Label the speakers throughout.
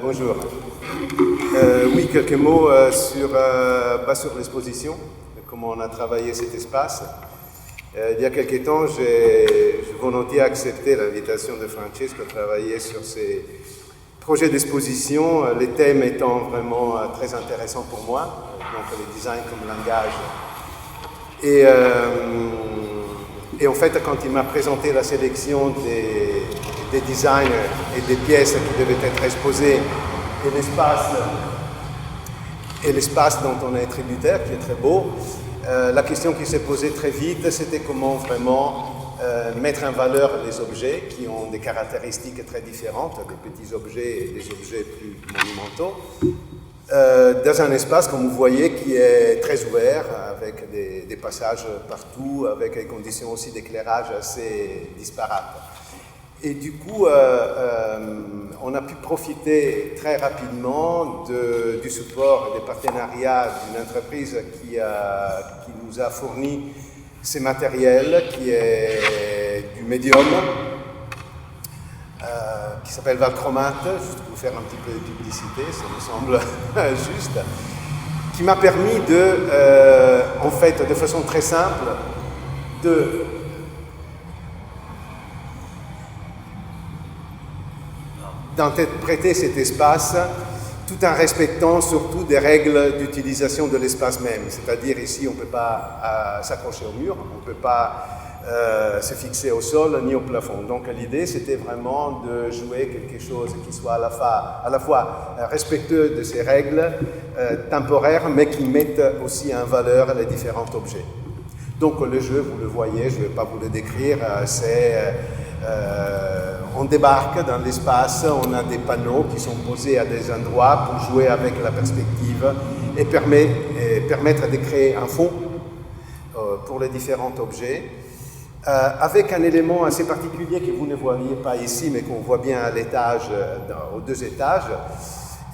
Speaker 1: Bonjour. Oui, quelques mots sur l'exposition, comment on a travaillé cet espace. Il y a quelques temps, j'ai volontiers accepté l'invitation de Francesco à travailler sur ces projets d'exposition, les thèmes étant vraiment très intéressants pour moi, donc le design comme langage. Et en fait, quand il m'a présenté la sélection des designs et des pièces qui devaient être exposées et l'espace dont on est tributaire, qui est très beau, la question qui s'est posée très vite, c'était comment vraiment mettre en valeur les objets qui ont des caractéristiques très différentes, des petits objets et des objets plus monumentaux, dans un espace, comme vous voyez, qui est très ouvert, avec des passages partout, avec des conditions aussi d'éclairage assez disparates. Et du coup, on a pu profiter très rapidement du support et des partenariats d'une entreprise qui nous a fourni ces matériels, qui est du médium, qui s'appelle Valchromate, juste pour vous faire un petit peu de publicité, ça me semble juste, qui m'a permis en fait, de façon très simple, d'interpréter cet espace tout en respectant surtout des règles d'utilisation de l'espace même. C'est-à-dire ici, on ne peut pas s'accrocher au mur, on ne peut pas se fixer au sol ni au plafond. Donc l'idée, c'était vraiment de jouer quelque chose qui soit à la fois respectueux de ces règles temporaires, mais qui mette aussi en valeur les différents objets. Donc le jeu, vous le voyez, je ne vais pas vous le décrire, on débarque dans l'espace, on a des panneaux qui sont posés à des endroits pour jouer avec la perspective et permettre de créer un fond pour les différents objets, avec un élément assez particulier que vous ne voyez pas ici, mais qu'on voit bien à l'étage, aux deux étages.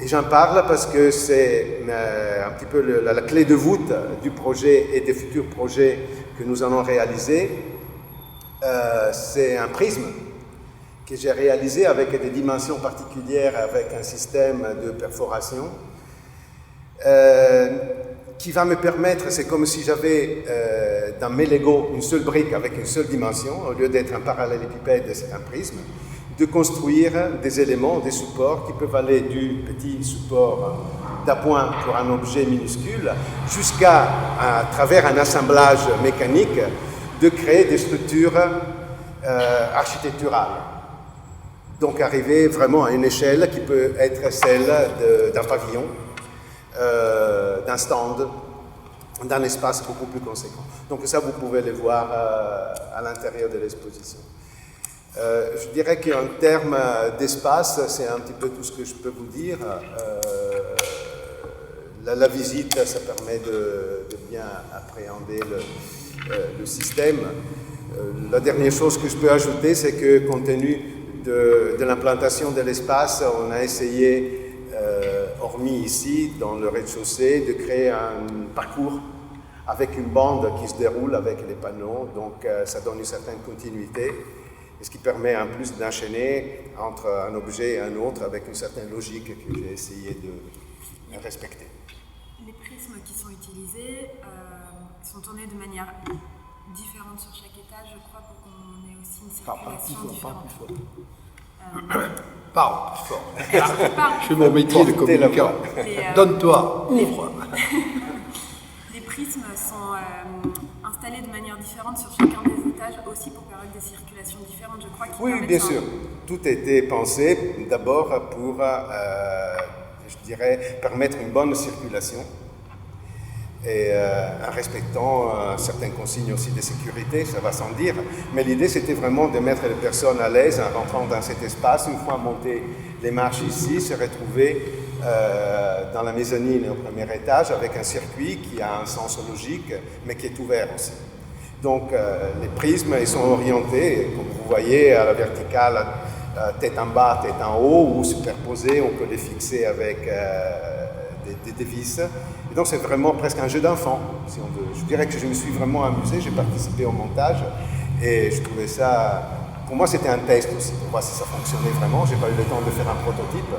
Speaker 1: Et j'en parle parce que c'est un petit peu la clé de voûte du projet et des futurs projets que nous allons réaliser. C'est un prisme que j'ai réalisé avec des dimensions particulières, avec un système de perforation qui va me permettre, c'est comme si j'avais dans mes Lego une seule brique avec une seule dimension, au lieu d'être un parallélépipède, c'est un prisme, de construire des éléments, des supports qui peuvent aller du petit support d'appoint pour un objet minuscule jusqu'à travers un assemblage mécanique de créer des structures architecturales. Donc arriver vraiment à une échelle qui peut être celle d'un pavillon, d'un stand, d'un espace beaucoup plus conséquent. Donc ça, vous pouvez le voir à l'intérieur de l'exposition. Je dirais qu'en termes d'espace, c'est un petit peu tout ce que je peux vous dire. La visite, ça permet de bien appréhender le système. La dernière chose que je peux ajouter, c'est que compte tenu de l'implantation de l'espace, on a essayé, hormis ici, dans le rez-de-chaussée, de créer un parcours avec une bande qui se déroule avec les panneaux, donc ça donne une certaine continuité, et ce qui permet en plus d'enchaîner entre un objet et un autre avec une certaine logique que j'ai essayé de respecter.
Speaker 2: Les prismes qui sont utilisés sont tournés de manière différente sur chaque étage, je crois, pour qu'on ait aussi une circulation différente.
Speaker 3: Parle plus fort. Je fais mon métier de communicant. Donne-toi, ouvre.
Speaker 2: Les prismes sont installés de manière différente sur chacun des étages, aussi pour permettre des circulations différentes, je crois.
Speaker 1: Oui, bien sûr. Tout a été pensé d'abord pour, je dirais, permettre une bonne circulation et en respectant certaines consignes aussi de sécurité, ça va sans dire. Mais l'idée, c'était vraiment de mettre les personnes à l'aise en rentrant dans cet espace. Une fois montées les marches ici, se retrouver dans la mezzanine au premier étage avec un circuit qui a un sens logique, mais qui est ouvert aussi. Donc les prismes, ils sont orientés, comme vous voyez, à la verticale, tête en bas, tête en haut, ou superposés, on peut les fixer avec des vis. Et donc c'est vraiment presque un jeu d'enfant, si on veut. Je dirais que je me suis vraiment amusé, j'ai participé au montage et je trouvais ça, pour moi c'était un test aussi, pour voir si ça fonctionnait vraiment. J'ai pas eu le temps de faire un prototype,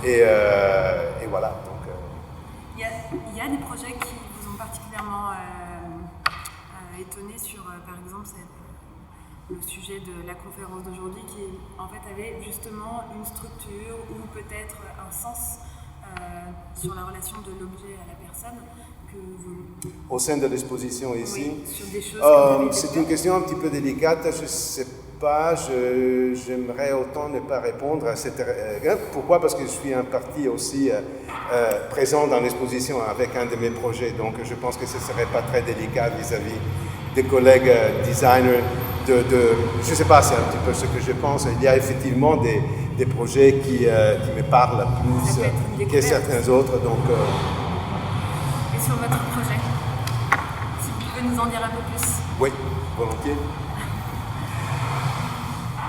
Speaker 1: Et voilà. Donc,
Speaker 2: il y a des projets qui vous ont particulièrement étonné sur, par exemple, le sujet de la conférence d'aujourd'hui qui, en fait, avait justement une structure ou peut-être un sens sur la relation de l'objet à la personne que vous...
Speaker 1: Au sein de l'exposition ici,
Speaker 2: oui, sur des choses
Speaker 1: c'est une question un petit peu délicate. Je ne sais pas, j'aimerais autant ne pas répondre à cette... Pourquoi? Parce que je suis un parti aussi présent dans l'exposition avec un de mes projets, donc je pense que ce ne serait pas très délicat vis-à-vis des collègues designers je ne sais pas, c'est un petit peu ce que je pense. Il y a effectivement des projets qui me parlent plus que certains autres. Donc,
Speaker 2: Et sur votre projet, si vous pouvez nous en dire un peu plus.
Speaker 1: Oui, volontiers.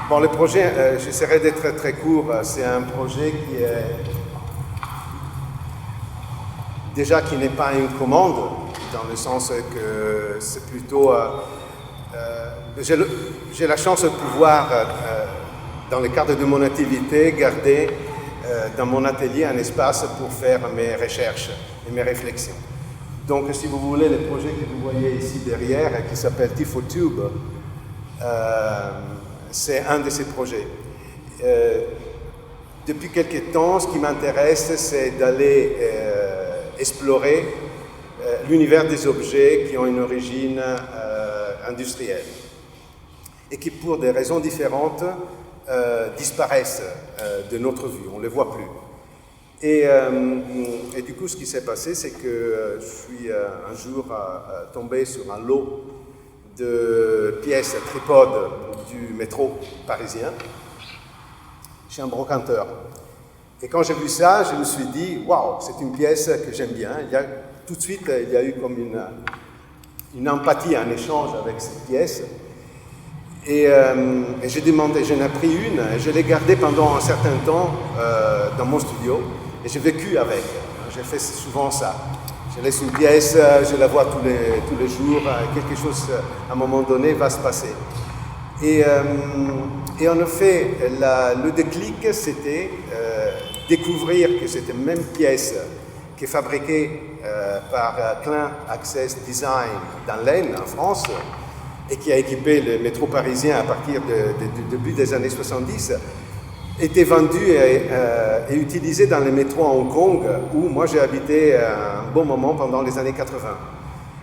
Speaker 1: Bon, le projet, j'essaierai d'être très court. C'est un projet qui est déjà qui n'est pas une commande, dans le sens que c'est plutôt... j'ai la chance de pouvoir, dans le cadre de mon activité, garder dans mon atelier un espace pour faire mes recherches et mes réflexions. Donc, si vous voulez, le projet que vous voyez ici derrière, qui s'appelle Tifotube, c'est un de ces projets. Depuis quelque temps, ce qui m'intéresse, c'est d'aller explorer l'univers des objets qui ont une origine industrielle et qui, pour des raisons différentes, disparaissent de notre vue, on ne les voit plus. Et du coup, ce qui s'est passé, c'est que je suis un jour tombé sur un lot de pièces tripodes du métro parisien chez un brocanteur. Et quand j'ai vu ça, je me suis dit, waouh, c'est une pièce que j'aime bien. Tout de suite, il y a eu comme une empathie, un échange avec cette pièce. Et j'ai demandé, j'en ai pris une, et je l'ai gardée pendant un certain temps dans mon studio, et j'ai vécu avec. J'ai fait souvent ça. Je laisse une pièce, je la vois tous les jours, quelque chose à un moment donné va se passer. Et en effet, le déclic, c'était découvrir que cette même pièce qui est fabriquée par Klein Access Design dans l'Aisne, en France, et qui a équipé le métro parisien à partir du début des années 70, était vendue et utilisée dans les métros à Hong Kong, où moi j'ai habité un bon moment pendant les années 80.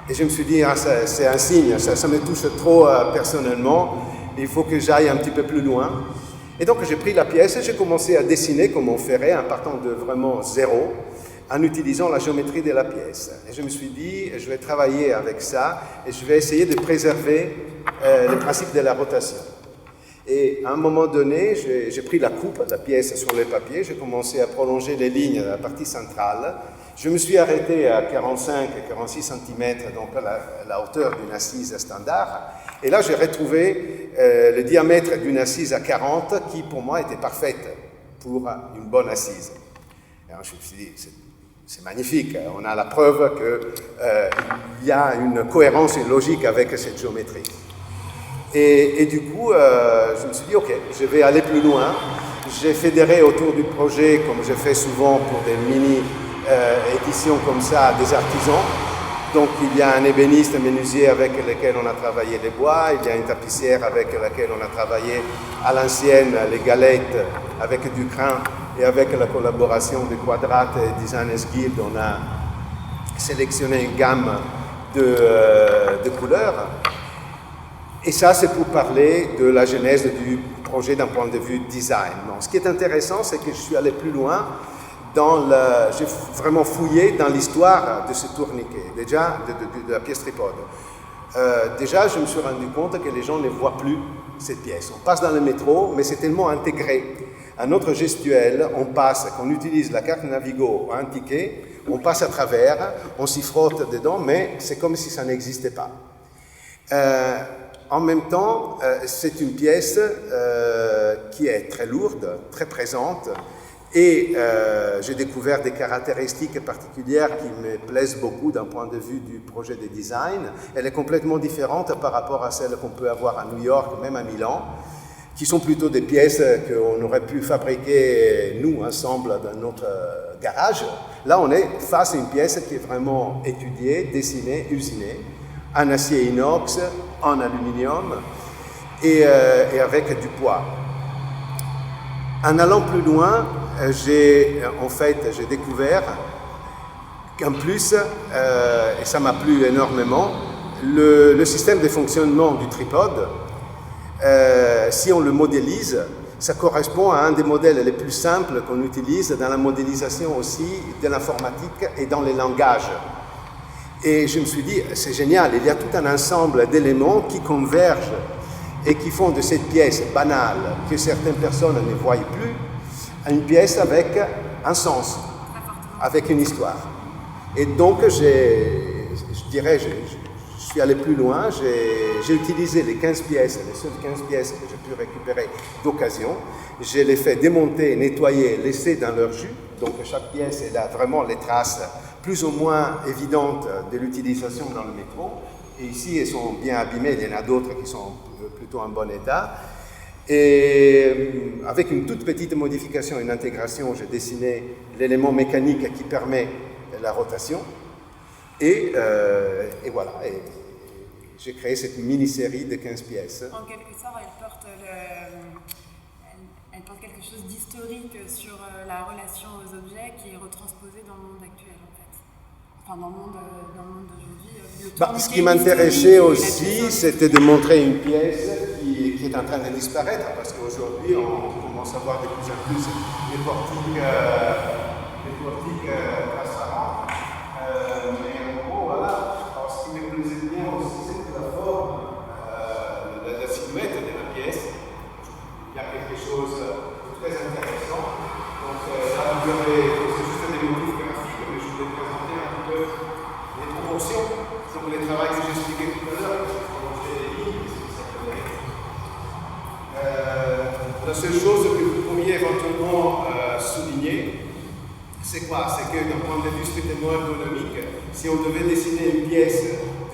Speaker 1: Et je me suis dit, c'est un signe, ça me touche trop personnellement, il faut que j'aille un petit peu plus loin. Et donc j'ai pris la pièce et j'ai commencé à dessiner comme on ferait en partant de vraiment zéro, en utilisant la géométrie de la pièce. Et je me suis dit, je vais travailler avec ça et je vais essayer de préserver le principe de la rotation. Et à un moment donné, j'ai pris la coupe, la pièce sur le papier, j'ai commencé à prolonger les lignes de la partie centrale. Je me suis arrêté à 45-46 cm, donc la hauteur d'une assise standard. Et là, j'ai retrouvé le diamètre d'une assise à 40 qui, pour moi, était parfaite pour une bonne assise. Alors, je me suis dit, c'est magnifique, on a la preuve qu'il y a une cohérence et une logique avec cette géométrie. Et du coup, je me suis dit, ok, je vais aller plus loin. J'ai fédéré autour du projet, comme je fais souvent pour des mini-éditions comme ça, des artisans. Donc il y a un ébéniste, un menuisier avec lequel on a travaillé les bois, il y a une tapissière avec laquelle on a travaillé à l'ancienne les galettes avec du crin, et avec la collaboration de Quadrat et Designers Guild, on a sélectionné une gamme de couleurs. Et ça, c'est pour parler de la genèse du projet d'un point de vue design. Donc, ce qui est intéressant, c'est que je suis allé plus loin. J'ai vraiment fouillé dans l'histoire de ce tourniquet, déjà de la pièce tripode. Déjà, je me suis rendu compte que les gens ne voient plus cette pièce. On passe dans le métro, mais c'est tellement intégré à notre gestuelle, qu'on utilise la carte Navigo, un ticket, on passe à travers, on s'y frotte dedans, mais c'est comme si ça n'existait pas. En même temps, c'est une pièce qui est très lourde, très présente, et j'ai découvert des caractéristiques particulières qui me plaisent beaucoup d'un point de vue du projet de design. Elle est complètement différente par rapport à celle qu'on peut avoir à New York, même à Milan. qui sont plutôt des pièces qu'on aurait pu fabriquer, nous, ensemble, dans notre garage. Là, on est face à une pièce qui est vraiment étudiée, dessinée, usinée, en acier inox, en aluminium et avec du poids. En allant plus loin, j'ai découvert qu'en plus, et ça m'a plu énormément, le système de fonctionnement du tripode, si on le modélise, ça correspond à un des modèles les plus simples qu'on utilise dans la modélisation aussi de l'informatique et dans les langages. Et je me suis dit, c'est génial, il y a tout un ensemble d'éléments qui convergent et qui font de cette pièce banale, que certaines personnes ne voient plus, une pièce avec un sens, avec une histoire. Et donc, je dirais, je suis allé plus loin, j'ai utilisé les 15 pièces, les seules 15 pièces que j'ai pu récupérer d'occasion. Je les fais démonter, nettoyer, laisser dans leur jus. Donc chaque pièce, elle a vraiment les traces plus ou moins évidentes de l'utilisation dans le métro. Et ici, elles sont bien abîmées, il y en a d'autres qui sont plutôt en bon état. Et avec une toute petite modification, une intégration, j'ai dessiné l'élément mécanique qui permet la rotation. Et voilà, et j'ai créé cette mini-série de 15 pièces.
Speaker 2: En quelque sorte, elle porte quelque chose d'historique sur la relation aux objets qui est retransposée dans le monde actuel, en fait. Enfin, dans le monde d'aujourd'hui.
Speaker 1: Ce qui m'intéressait aussi, c'était de montrer une pièce qui est en train de disparaître, parce qu'aujourd'hui, on commence à voir de plus en plus les portiques transparents. Ce qui me plaisait bien aussi, c'était la forme, la silhouette de la pièce. Il y a quelque chose de très intéressant. Donc là, c'est juste des motifs graphiques, mais je voulais présenter un peu les proportions. Donc les travaux que j'expliquais tout à l'heure, prolonger les lignes, c'est ce que ça connaît. La seule chose que vous pourriez éventuellement souligner, c'est quoi? C'est que d'un point de vue strictement ergonomique, si on devait dessiner une pièce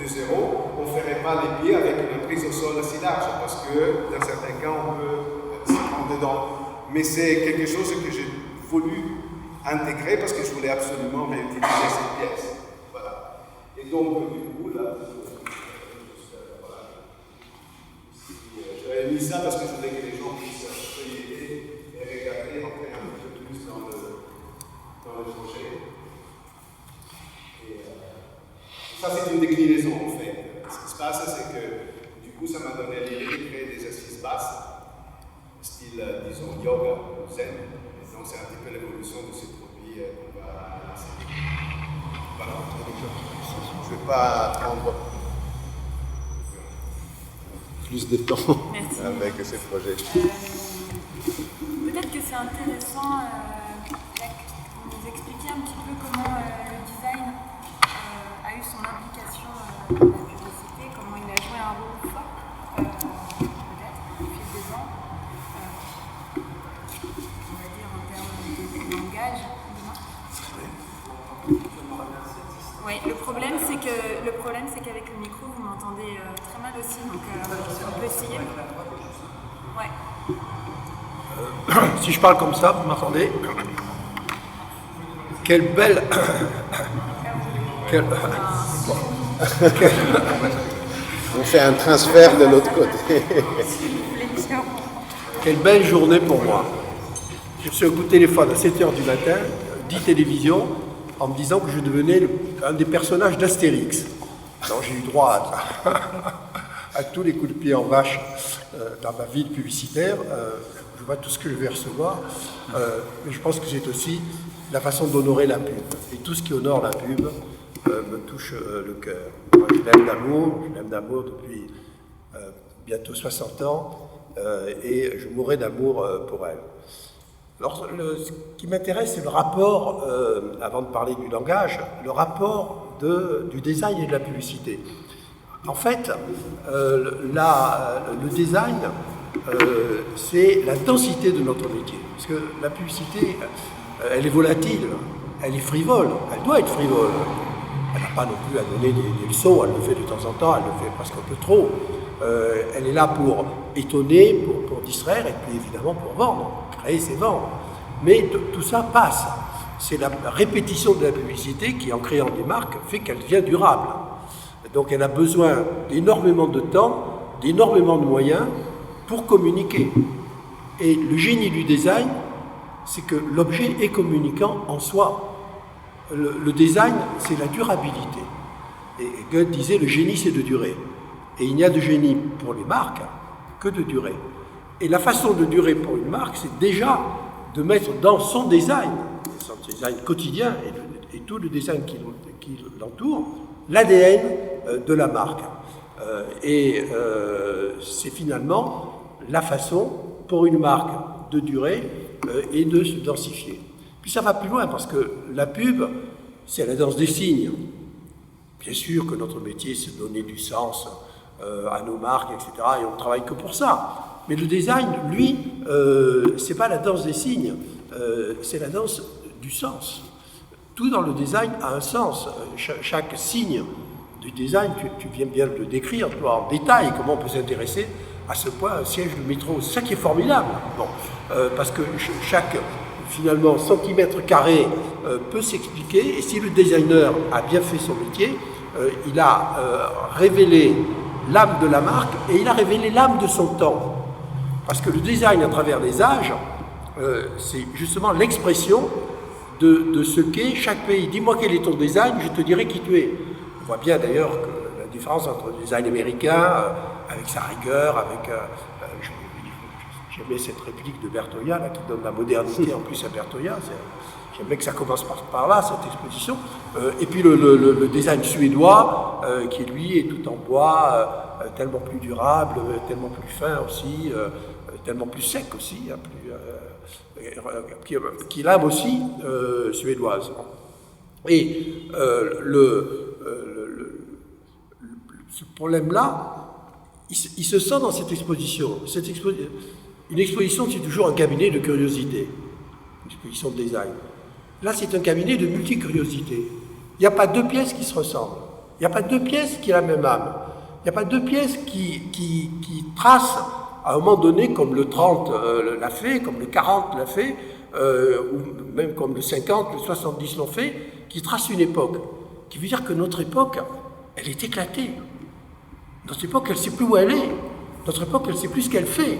Speaker 1: de zéro, on ne ferait pas les pieds avec une prise au sol assez large, parce que dans certains cas, on peut s'y prendre dedans. Mais c'est quelque chose que j'ai voulu intégrer parce que je voulais absolument réutiliser cette pièce. Voilà. Et donc, du coup, là, voilà. J'avais mis ça parce que je voulais que les gens puissent feuilleter et regarder, rentrer un peu plus dans le projet. Et ça, c'est une déclinaison en fait. Ce qui se passe, c'est que du coup, ça m'a donné l'idée de créer des assises basses, style, disons, yoga ou zen. Et donc, c'est un petit peu l'évolution de ces produits qu'on va lancer. Voilà. Je ne vais pas prendre plus de temps avec ces projets.
Speaker 2: Peut-être que c'est intéressant de nous expliquer un petit peu comment le design a eu son implication dans la publicité, comment il a joué un rôle fort, peut-être, au fil des ans, on va dire en termes de langage. Oui, le problème c'est qu'avec le micro vous m'entendez très mal aussi, donc on peut essayer. Ouais.
Speaker 3: Si je parle comme ça, vous m'entendez? Quelle belle...
Speaker 1: On fait un transfert de l'autre côté.
Speaker 3: Quelle belle journée pour moi. J'ai reçu un coup de téléphone à 7h du matin, 10 télévisions, en me disant que je devenais un des personnages d'Astérix. Alors j'ai eu droit à tous les coups de pied en vache dans ma vie de publicitaire. Je vois tout ce que je vais recevoir, mais je pense que c'est aussi la façon d'honorer la pub. Et tout ce qui honore la pub me touche le cœur. Moi, je l'aime d'amour depuis bientôt 60 ans, et je mourrai d'amour pour elle. Alors, ce qui m'intéresse, c'est le rapport, avant de parler du langage, le rapport du design et de la publicité. En fait, le design, c'est la densité de notre métier. Parce que la publicité, elle est volatile, elle est frivole, elle doit être frivole. Elle n'a pas non plus à donner des leçons, elle le fait de temps en temps, elle le fait presque un peu trop. elle est là pour étonner, pour distraire et puis évidemment pour vendre. Créer, c'est vendre. Mais tout ça passe. C'est la répétition de la publicité qui, en créant des marques, fait qu'elle devient durable. Donc elle a besoin d'énormément de temps, d'énormément de moyens pour communiquer. Et le génie du design, c'est que l'objet est communicant en soi. Le design, c'est la durabilité. Et Goethe disait, le génie, c'est de durer. Et il n'y a de génie pour les marques que de durer. Et la façon de durer pour une marque, c'est déjà de mettre dans son design quotidien et tout le design qui l'entoure, l'ADN de la marque. C'est finalement la façon pour une marque de durer et de se densifier. Puis ça va plus loin parce que la pub, c'est la danse des signes. Bien sûr que notre métier, c'est de donner du sens à nos marques, etc. Et on ne travaille que pour ça. Mais le design, lui, c'est pas la danse des signes, c'est la danse du sens. Tout dans le design a un sens. Chaque signe du design, tu viens bien de le décrire, toi, en détail, comment on peut s'intéresser à ce point un siège de métro. C'est ça qui est formidable. Bon, parce que chaque, finalement, centimètre carré peut s'expliquer. Et si le designer a bien fait son métier, il a révélé l'âme de la marque et il a révélé l'âme de son temps. Parce que le design à travers les âges, c'est justement l'expression de ce qu'est chaque pays. Dis-moi quel est ton design, je te dirai qui tu es. On voit bien d'ailleurs que la différence entre le design américain, avec sa rigueur, avec... j'aimais cette réplique de Bertoia, là, qui donne la modernité en plus à Bertoia. J'aimerais que ça commence par là, cette exposition. Et puis le design suédois, qui lui est tout en bois, tellement plus durable, tellement plus fin aussi, tellement plus sec aussi, hein, qui l'âme aussi suédoise. Et ce problème-là, il se sent dans cette exposition. Une exposition, c'est toujours un cabinet de curiosité, une exposition de design. Là, c'est un cabinet de multicuriosité. Il n'y a pas deux pièces qui se ressemblent. Il n'y a pas deux pièces qui ont la même âme. Il n'y a pas deux pièces qui tracent, à un moment donné, comme le 30 l'a fait, comme le 40 l'a fait, ou même comme le 50, le 70 l'ont fait, qui tracent une époque. Qui veut dire que notre époque, elle est éclatée. Notre époque, elle ne sait plus où elle est. Notre époque, elle ne sait plus ce qu'elle fait.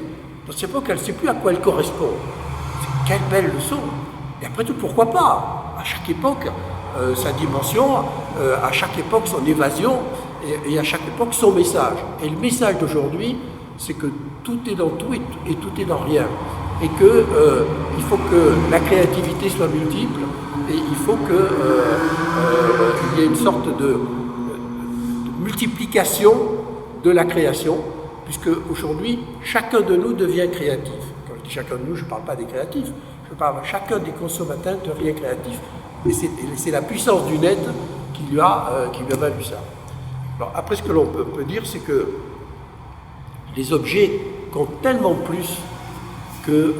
Speaker 3: Notre époque, elle ne sait plus à quoi elle correspond. Quelle belle leçon! Et après tout, pourquoi pas? À chaque époque, sa dimension, à chaque époque, son évasion, et à chaque époque, son message. Et le message d'aujourd'hui, c'est que tout est dans tout et tout est dans rien. Et qu'il faut que la créativité soit multiple, et il faut qu'il y ait une sorte de multiplication de la création, puisque aujourd'hui, chacun de nous devient créatif. Quand je dis chacun de nous, je ne parle pas des créatifs, je parle chacun des consommateurs devient créatif. Et c'est la puissance du net qui lui a valu ça. Alors après, ce que l'on peut dire, c'est que les objets comptent tellement plus que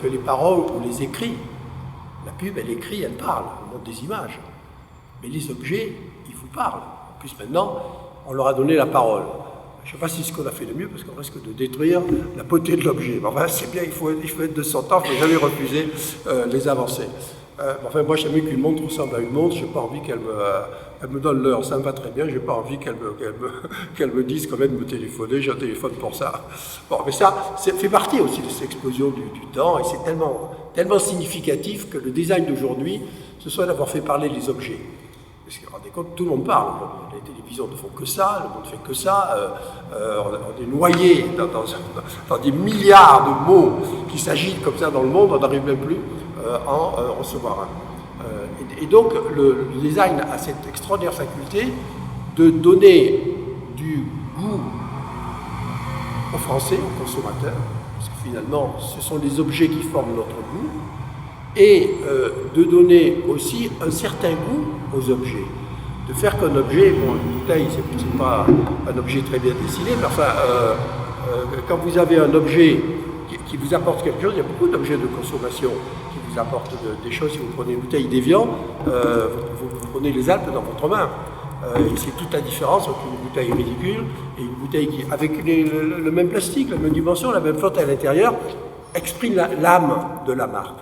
Speaker 3: les paroles ou les écrits. La pub, elle écrit, elle parle, elle montre des images. Mais les objets, ils vous parlent. En plus, maintenant, on leur a donné la parole. Je ne sais pas si c'est ce qu'on a fait de mieux, parce qu'on risque de détruire la beauté de l'objet. Enfin, c'est bien, il faut être de son temps, il ne faut jamais refuser les avancées. Enfin, moi, j'aime qu'une montre ressemble à une montre, je n'ai pas envie qu'elle me donne l'heure, ça me va très bien, je n'ai pas envie qu'elle me dise quand même de me téléphoner, j'ai un téléphone pour ça. Bon, mais ça fait partie aussi de cette explosion du temps, et c'est tellement significatif que le design d'aujourd'hui, ce soit d'avoir fait parler les objets. Parce que vous vous rendez compte, tout le monde parle. Les télévisions ne font que ça, le monde ne fait que ça. On est noyé dans des milliards de mots qui s'agitent comme ça dans le monde, on n'arrive même plus à en recevoir un. Et donc, le design a cette extraordinaire faculté de donner du goût aux Français, aux consommateurs, parce que finalement, ce sont les objets qui forment notre goût, et de donner aussi un certain goût aux objets. De faire qu'un objet, bon, une bouteille, c'est pas un objet très bien dessiné, mais enfin, quand vous avez un objet qui vous apporte quelque chose, il y a beaucoup d'objets de consommation qui vous apportent des choses. Si vous prenez une bouteille d'Évian, vous prenez les Alpes dans votre main. Et c'est toute la différence entre une bouteille ridicule et une bouteille qui, avec le même plastique, la même dimension, la même flotte à l'intérieur, exprime l'âme de la marque.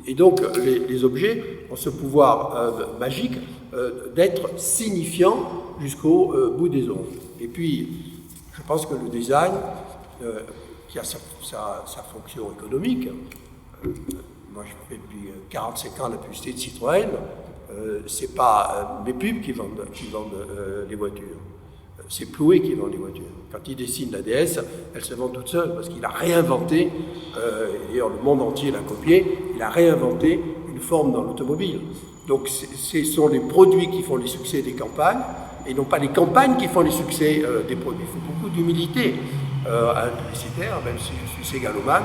Speaker 3: Et donc, les objets ont ce pouvoir magique d'être signifiants jusqu'au bout des ongles. Et puis, je pense que le design, qui a sa fonction économique, moi je fais depuis 45 ans la publicité de Citroën, c'est pas mes pubs qui vendent les voitures, c'est Ploué qui vend les voitures. Quand il dessine la DS, elle se vend toute seule parce qu'il a réinventé, et d'ailleurs le monde entier l'a copié, il a réinventé une forme dans l'automobile. Donc ce sont les produits qui font les succès des campagnes et non pas les campagnes qui font les succès des produits. Il faut beaucoup d'humilité à un publicitaire, même si je suis ségalomane,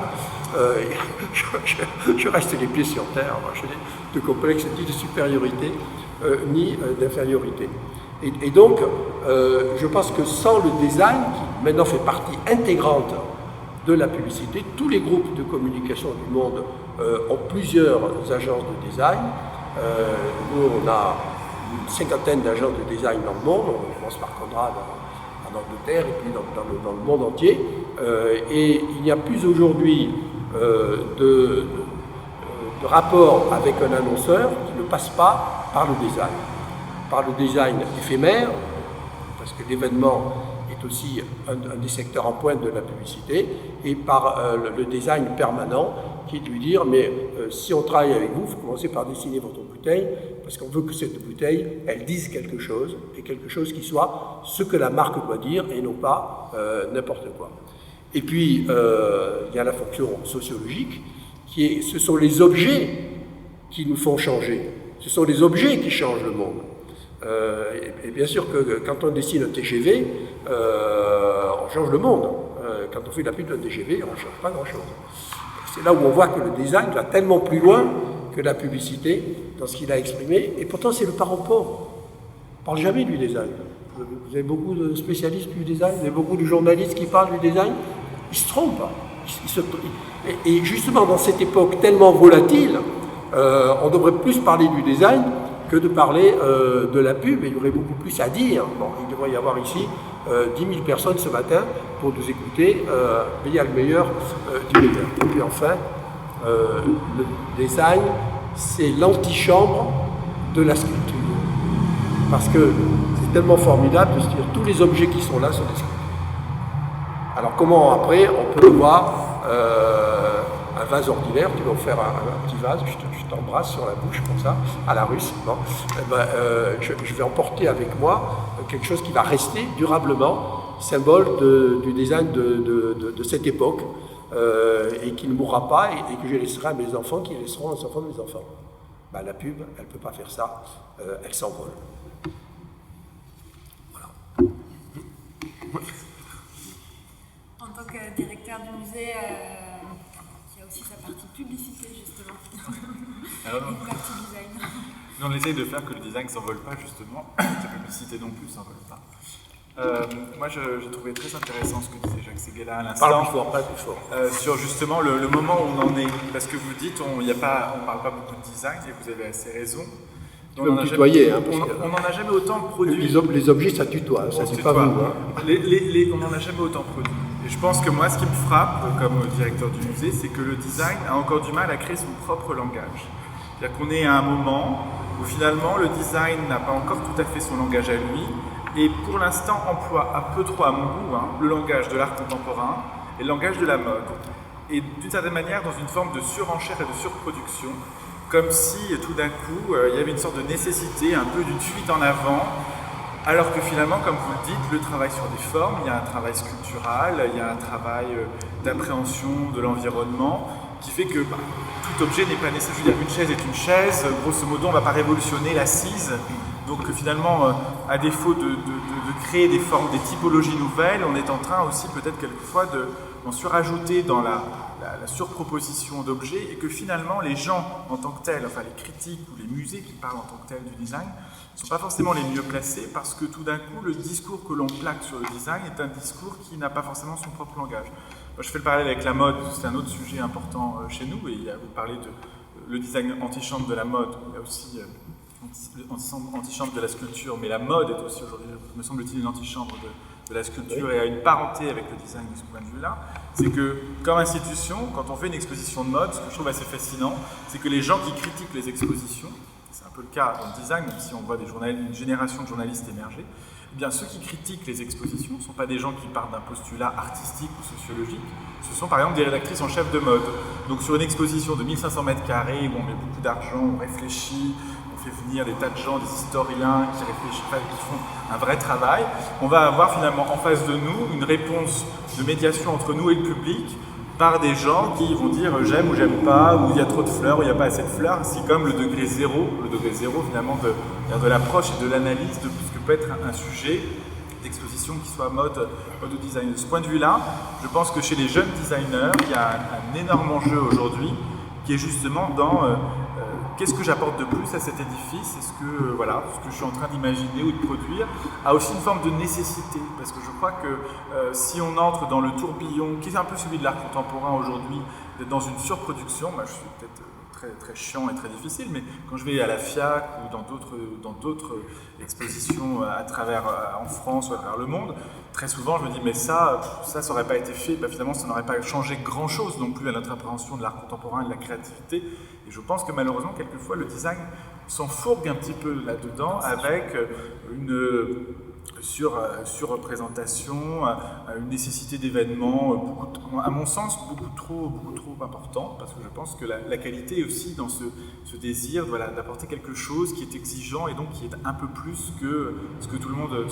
Speaker 3: je reste les pieds sur terre, moi, je n'ai de complexe ni de supériorité ni d'infériorité. Et donc, je pense que sans le design, qui maintenant fait partie intégrante de la publicité, tous les groupes de communication du monde ont plusieurs agences de design. Nous, on a une cinquantaine d'agences de design dans le monde, on commence par Conrad en Angleterre et puis dans le monde entier. Et il n'y a plus aujourd'hui de rapport avec un annonceur qui ne passe pas par le design. Par le design éphémère, parce que l'événement est aussi un des secteurs en pointe de la publicité, et par le design permanent, qui est de lui dire, mais si on travaille avec vous, vous commencez par dessiner votre bouteille, parce qu'on veut que cette bouteille, elle dise quelque chose, et quelque chose qui soit ce que la marque doit dire, et non pas n'importe quoi. Et puis, il y a la fonction sociologique, ce sont les objets qui nous font changer. Ce sont les objets qui changent le monde. Et bien sûr que quand on dessine un TGV, on change le monde. Quand on fait la pub d'un TGV, on ne change pas grand-chose. C'est là où on voit que le design va tellement plus loin que la publicité dans ce qu'il a exprimé. Et pourtant, c'est le parent pauvre. On ne parle jamais du design. Vous avez beaucoup de spécialistes du design, vous avez beaucoup de journalistes qui parlent du design. Ils se trompent. Et justement, dans cette époque tellement volatile, on devrait plus parler du design que de parler de la pub, et il y aurait beaucoup plus à dire. Bon, il devrait y avoir ici 10 000 personnes ce matin pour nous écouter, mais il y a le meilleur du meilleur. Et puis enfin, le design, c'est l'antichambre de la sculpture. Parce que c'est tellement formidable de se dire tous les objets qui sont là sont des sculptures. Alors comment après on peut voir un vase ordinaire, tu vas me faire un petit vase, je t'embrasse sur la bouche comme ça, à la russe, bon, je vais emporter avec moi quelque chose qui va rester durablement, symbole du design de cette époque, et qui ne mourra pas, et que je laisserai à mes enfants, qui laisseront aux enfants de mes enfants. Ben, la pub, elle ne peut pas faire ça, elle s'envole. Voilà.
Speaker 2: En tant que directeur du musée, qui a aussi sa partie publicité justement,
Speaker 4: Alors,
Speaker 2: une partie design.
Speaker 4: nous, on essaye de faire que le design ne s'envole pas justement, que la publicité non plus ne s'envole pas. Moi, j'ai trouvé très intéressant ce que disait Jacques Séguéla à l'instant.
Speaker 3: Parle plus fort, pas plus fort.
Speaker 4: Sur justement le moment où on en est. Parce que vous dites, on ne parle pas beaucoup de design, et vous avez assez raison.
Speaker 3: Tu peux me tutoyer, hein,
Speaker 4: On n'en a jamais autant produit.
Speaker 3: Les objets, ça tutoie, ça ne dit pas vous. Hein.
Speaker 4: On n'en a jamais autant produit. Et je pense que moi, ce qui me frappe comme directeur du musée, c'est que le design a encore du mal à créer son propre langage. C'est-à-dire qu'on est à un moment où finalement le design n'a pas encore tout à fait son langage à lui, et pour l'instant emploie un peu trop à mon goût le langage de l'art contemporain et le langage de la mode. Et d'une certaine manière dans une forme de surenchère et de surproduction, comme si tout d'un coup il y avait une sorte de nécessité, un peu d'une fuite en avant, alors que finalement, comme vous le dites, le travail sur des formes, il y a un travail sculptural, il y a un travail d'appréhension de l'environnement, qui fait que tout objet n'est pas nécessaire. Je veux dire, une chaise est une chaise, grosso modo, on ne va pas révolutionner l'assise. Donc finalement, à défaut de créer des formes, des typologies nouvelles, on est en train aussi peut-être quelquefois d'en surajouter dans la surproposition d'objets, et que finalement les gens en tant que tels, enfin les critiques ou les musées qui parlent en tant que tels du design, ne sont pas forcément les mieux placés, parce que tout d'un coup, le discours que l'on plaque sur le design est un discours qui n'a pas forcément son propre langage. Moi, je fais le parallèle avec la mode, c'est un autre sujet important chez nous, et vous parlez de le design antichambre de la mode, il y a aussi, antichambre de la sculpture, mais la mode est aussi aujourd'hui, me semble-t-il, une antichambre de la sculpture et a une parenté avec le design de ce point de vue-là, c'est que, comme institution, quand on fait une exposition de mode, ce que je trouve assez fascinant, c'est que les gens qui critiquent les expositions, c'est un peu le cas dans le design, même si on voit une génération de journalistes émerger, eh bien, ceux qui critiquent les expositions ne sont pas des gens qui partent d'un postulat artistique ou sociologique, ce sont par exemple des rédactrices en chef de mode. Donc sur une exposition de 1500 mètres carrés où on met beaucoup d'argent, on réfléchit, on fait venir des tas de gens, des historiens qui réfléchissent, qui font un vrai travail, on va avoir finalement en face de nous une réponse de médiation entre nous et le public par des gens qui vont dire j'aime ou j'aime pas, ou il y a trop de fleurs, ou il n'y a pas assez de fleurs. C'est comme le degré zéro finalement de l'approche et de l'analyse de ce que peut être un sujet d'exposition qui soit mode ou design. De ce point de vue-là, je pense que chez les jeunes designers, il y a un énorme enjeu aujourd'hui qui est justement dans qu'est-ce que j'apporte de plus à cet édifice. Est-ce que ce que je suis en train d'imaginer ou de produire a aussi une forme de nécessité, parce que je crois que si on entre dans le tourbillon, qui est un peu celui de l'art contemporain aujourd'hui, d'être dans une surproduction, je suis peut-être très chiant et très difficile, mais quand je vais à la FIAC ou dans d'autres expositions à travers en France ou à travers le monde, très souvent je me dis mais ça n'aurait pas été fait, finalement ça n'aurait pas changé grand chose non plus à notre appréhension de l'art contemporain et de la créativité, et je pense que malheureusement quelquefois le design s'enfourgue un petit peu là-dedans avec une surreprésentation, une nécessité d'événements, à mon sens, beaucoup trop important, parce que je pense que la qualité est aussi dans ce désir d'apporter quelque chose qui est exigeant et donc qui est un peu plus que ce que tout le monde peut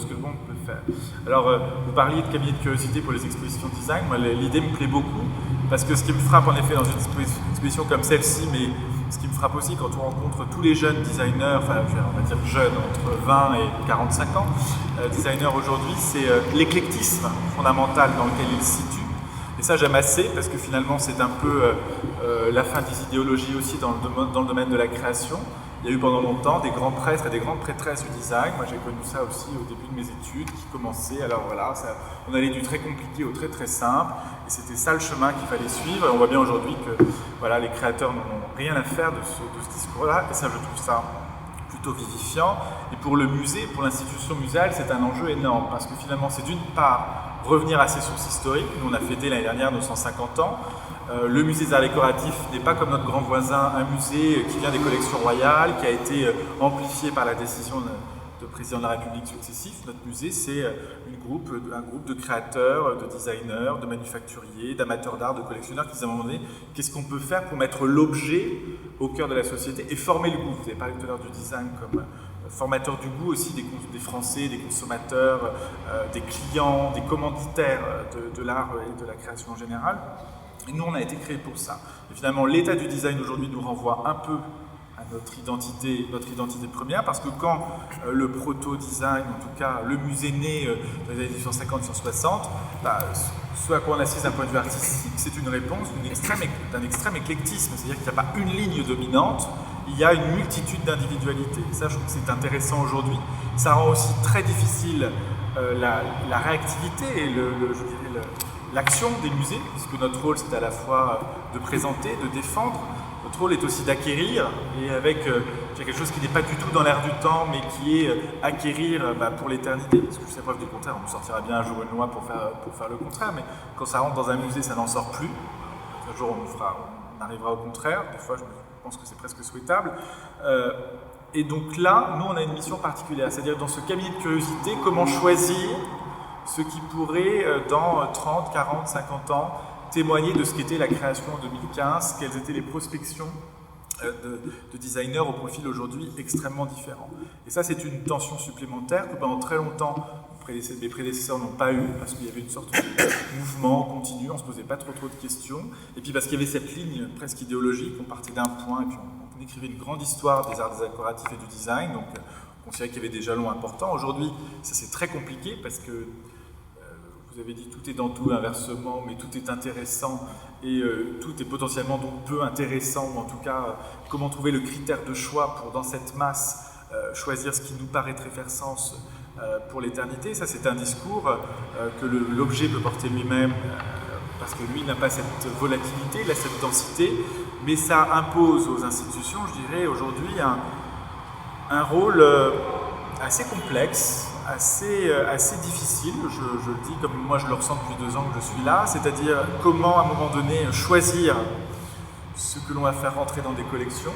Speaker 4: faire. Alors, vous parliez de cabinet de curiosité pour les expositions design. Moi, l'idée me plaît beaucoup, parce que ce qui me frappe en effet dans une exposition comme celle-ci, mais ce qui me frappe aussi quand on rencontre tous les jeunes designers, on va dire jeunes, entre 20 et 45 ans, designers aujourd'hui, c'est l'éclectisme fondamental dans lequel ils se situent. Et ça, j'aime assez, parce que finalement, c'est un peu la fin des idéologies aussi dans le domaine de la création. Il y a eu pendant longtemps des grands prêtres et des grandes prêtresses du design. Moi, j'ai connu ça aussi au début de mes études, qui commençaient. Alors voilà, on allait du très compliqué au très très simple, et c'était ça le chemin qu'il fallait suivre. Et on voit bien aujourd'hui que les créateurs n'ont rien à faire de ce discours-là, et ça, je trouve ça plutôt vivifiant. Et pour le musée, pour l'institution muséale, c'est un enjeu énorme, parce que finalement, c'est d'une part revenir à ses sources historiques. Nous, on a fêté l'année dernière nos 150 ans. Le musée des arts décoratifs n'est pas comme notre grand voisin, un musée qui vient des collections royales, qui a été amplifié par la décision de président de la République successifs. Notre musée, c'est un groupe de créateurs, de designers, de manufacturiers, d'amateurs d'art, de collectionneurs qui se disent à un moment donné, qu'est-ce qu'on peut faire pour mettre l'objet au cœur de la société et former le goût. Vous avez parlé tout à l'heure du design comme formateur du goût aussi des Français, des consommateurs, des clients, des commanditaires de l'art et de la création en général. Et nous, on a été créés pour ça. Et finalement, l'état du design aujourd'hui nous renvoie un peu à notre identité première, parce que quand le proto-design, en tout cas le musée né dans les années 1950-1960, ce à quoi on assiste d'un point de vue artistique, c'est une réponse d'un extrême éclectisme, c'est-à-dire qu'il n'y a pas une ligne dominante, il y a une multitude d'individualités. Ça, je trouve que c'est intéressant aujourd'hui. Ça rend aussi très difficile la réactivité et l'action des musées, puisque notre rôle, c'est à la fois de présenter, de défendre. Notre rôle est aussi d'acquérir, et avec quelque chose qui n'est pas du tout dans l'air du temps, mais qui est acquérir pour l'éternité. Parce que jusqu'à preuve du contraire, on nous sortira bien un jour une loi pour faire le contraire, mais quand ça rentre dans un musée, ça n'en sort plus. Un jour, on arrivera au contraire. Des fois, je pense que c'est presque souhaitable. Et donc là, nous, on a une mission particulière, c'est-à-dire dans ce cabinet de curiosité, comment choisir ce qui pourrait, dans 30, 40, 50 ans, témoigner de ce qu'était la création en 2015, quelles étaient les prospections de designers au profil aujourd'hui extrêmement différent. Et ça, c'est une tension supplémentaire que pendant très longtemps, mes prédécesseurs n'ont pas eu, parce qu'il y avait une sorte de mouvement continu, on ne se posait pas trop de questions, et puis parce qu'il y avait cette ligne presque idéologique, on partait d'un point, et puis on écrivait une grande histoire des arts décoratifs et du design, donc on considérait qu'il y avait des jalons importants. Aujourd'hui, ça c'est très compliqué, parce que vous avez dit tout est dans tout inversement, mais tout est intéressant et tout est potentiellement donc peu intéressant, ou en tout cas comment trouver le critère de choix pour dans cette masse choisir ce qui nous paraîtrait faire sens pour l'éternité. Ça, c'est un discours que l'objet peut porter lui-même parce que lui n'a pas cette volatilité, il a cette densité, mais ça impose aux institutions, je dirais aujourd'hui, un rôle assez complexe, assez difficile, je le dis comme moi je le ressens depuis 2 ans que je suis là, c'est-à-dire comment à un moment donné choisir ce que l'on va faire rentrer dans des collections.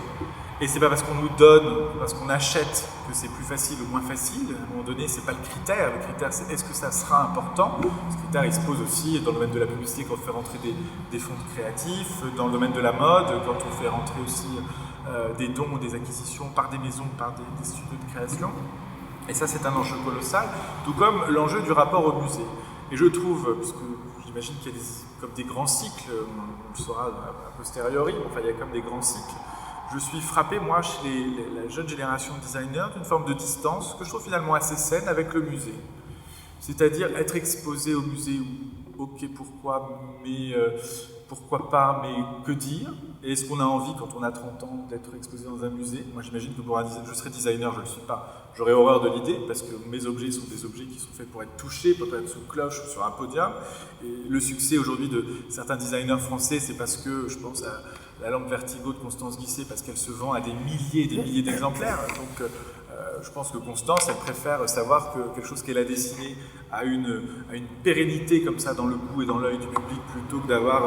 Speaker 4: Et c'est pas parce qu'on nous donne, parce qu'on achète que c'est plus facile ou moins facile. À un moment donné, c'est pas le critère. Le critère, c'est est-ce que ça sera important. Ce critère, il se pose aussi dans le domaine de la publicité quand on fait rentrer des fonds créatifs, dans le domaine de la mode, quand on fait rentrer aussi des dons ou des acquisitions par des maisons, par des studios de création. Et ça, c'est un enjeu colossal, tout comme l'enjeu du rapport au musée. Et je trouve, puisque j'imagine qu'il y a comme des grands cycles, on le saura a posteriori, enfin il y a comme des grands cycles, je suis frappé, moi, chez la jeune génération de designers, d'une forme de distance que je trouve finalement assez saine avec le musée. C'est-à-dire être exposé au musée, ok, pourquoi, mais pourquoi pas, mais que dire? Et est-ce qu'on a envie, quand on a 30 ans, d'être exposé dans un musée? Moi, j'imagine que pour un designer, je serais designer, je ne le suis pas. J'aurais horreur de l'idée, parce que mes objets sont des objets qui sont faits pour être touchés, pour être sous cloche ou sur un podium. Et le succès aujourd'hui de certains designers français, c'est parce que, je pense à la lampe Vertigo de Constance Guisset, parce qu'elle se vend à des milliers et des milliers d'exemplaires. Donc, je pense que Constance, elle préfère savoir que quelque chose qu'elle a dessiné a une pérennité comme ça dans le goût et dans l'œil du public, plutôt que d'avoir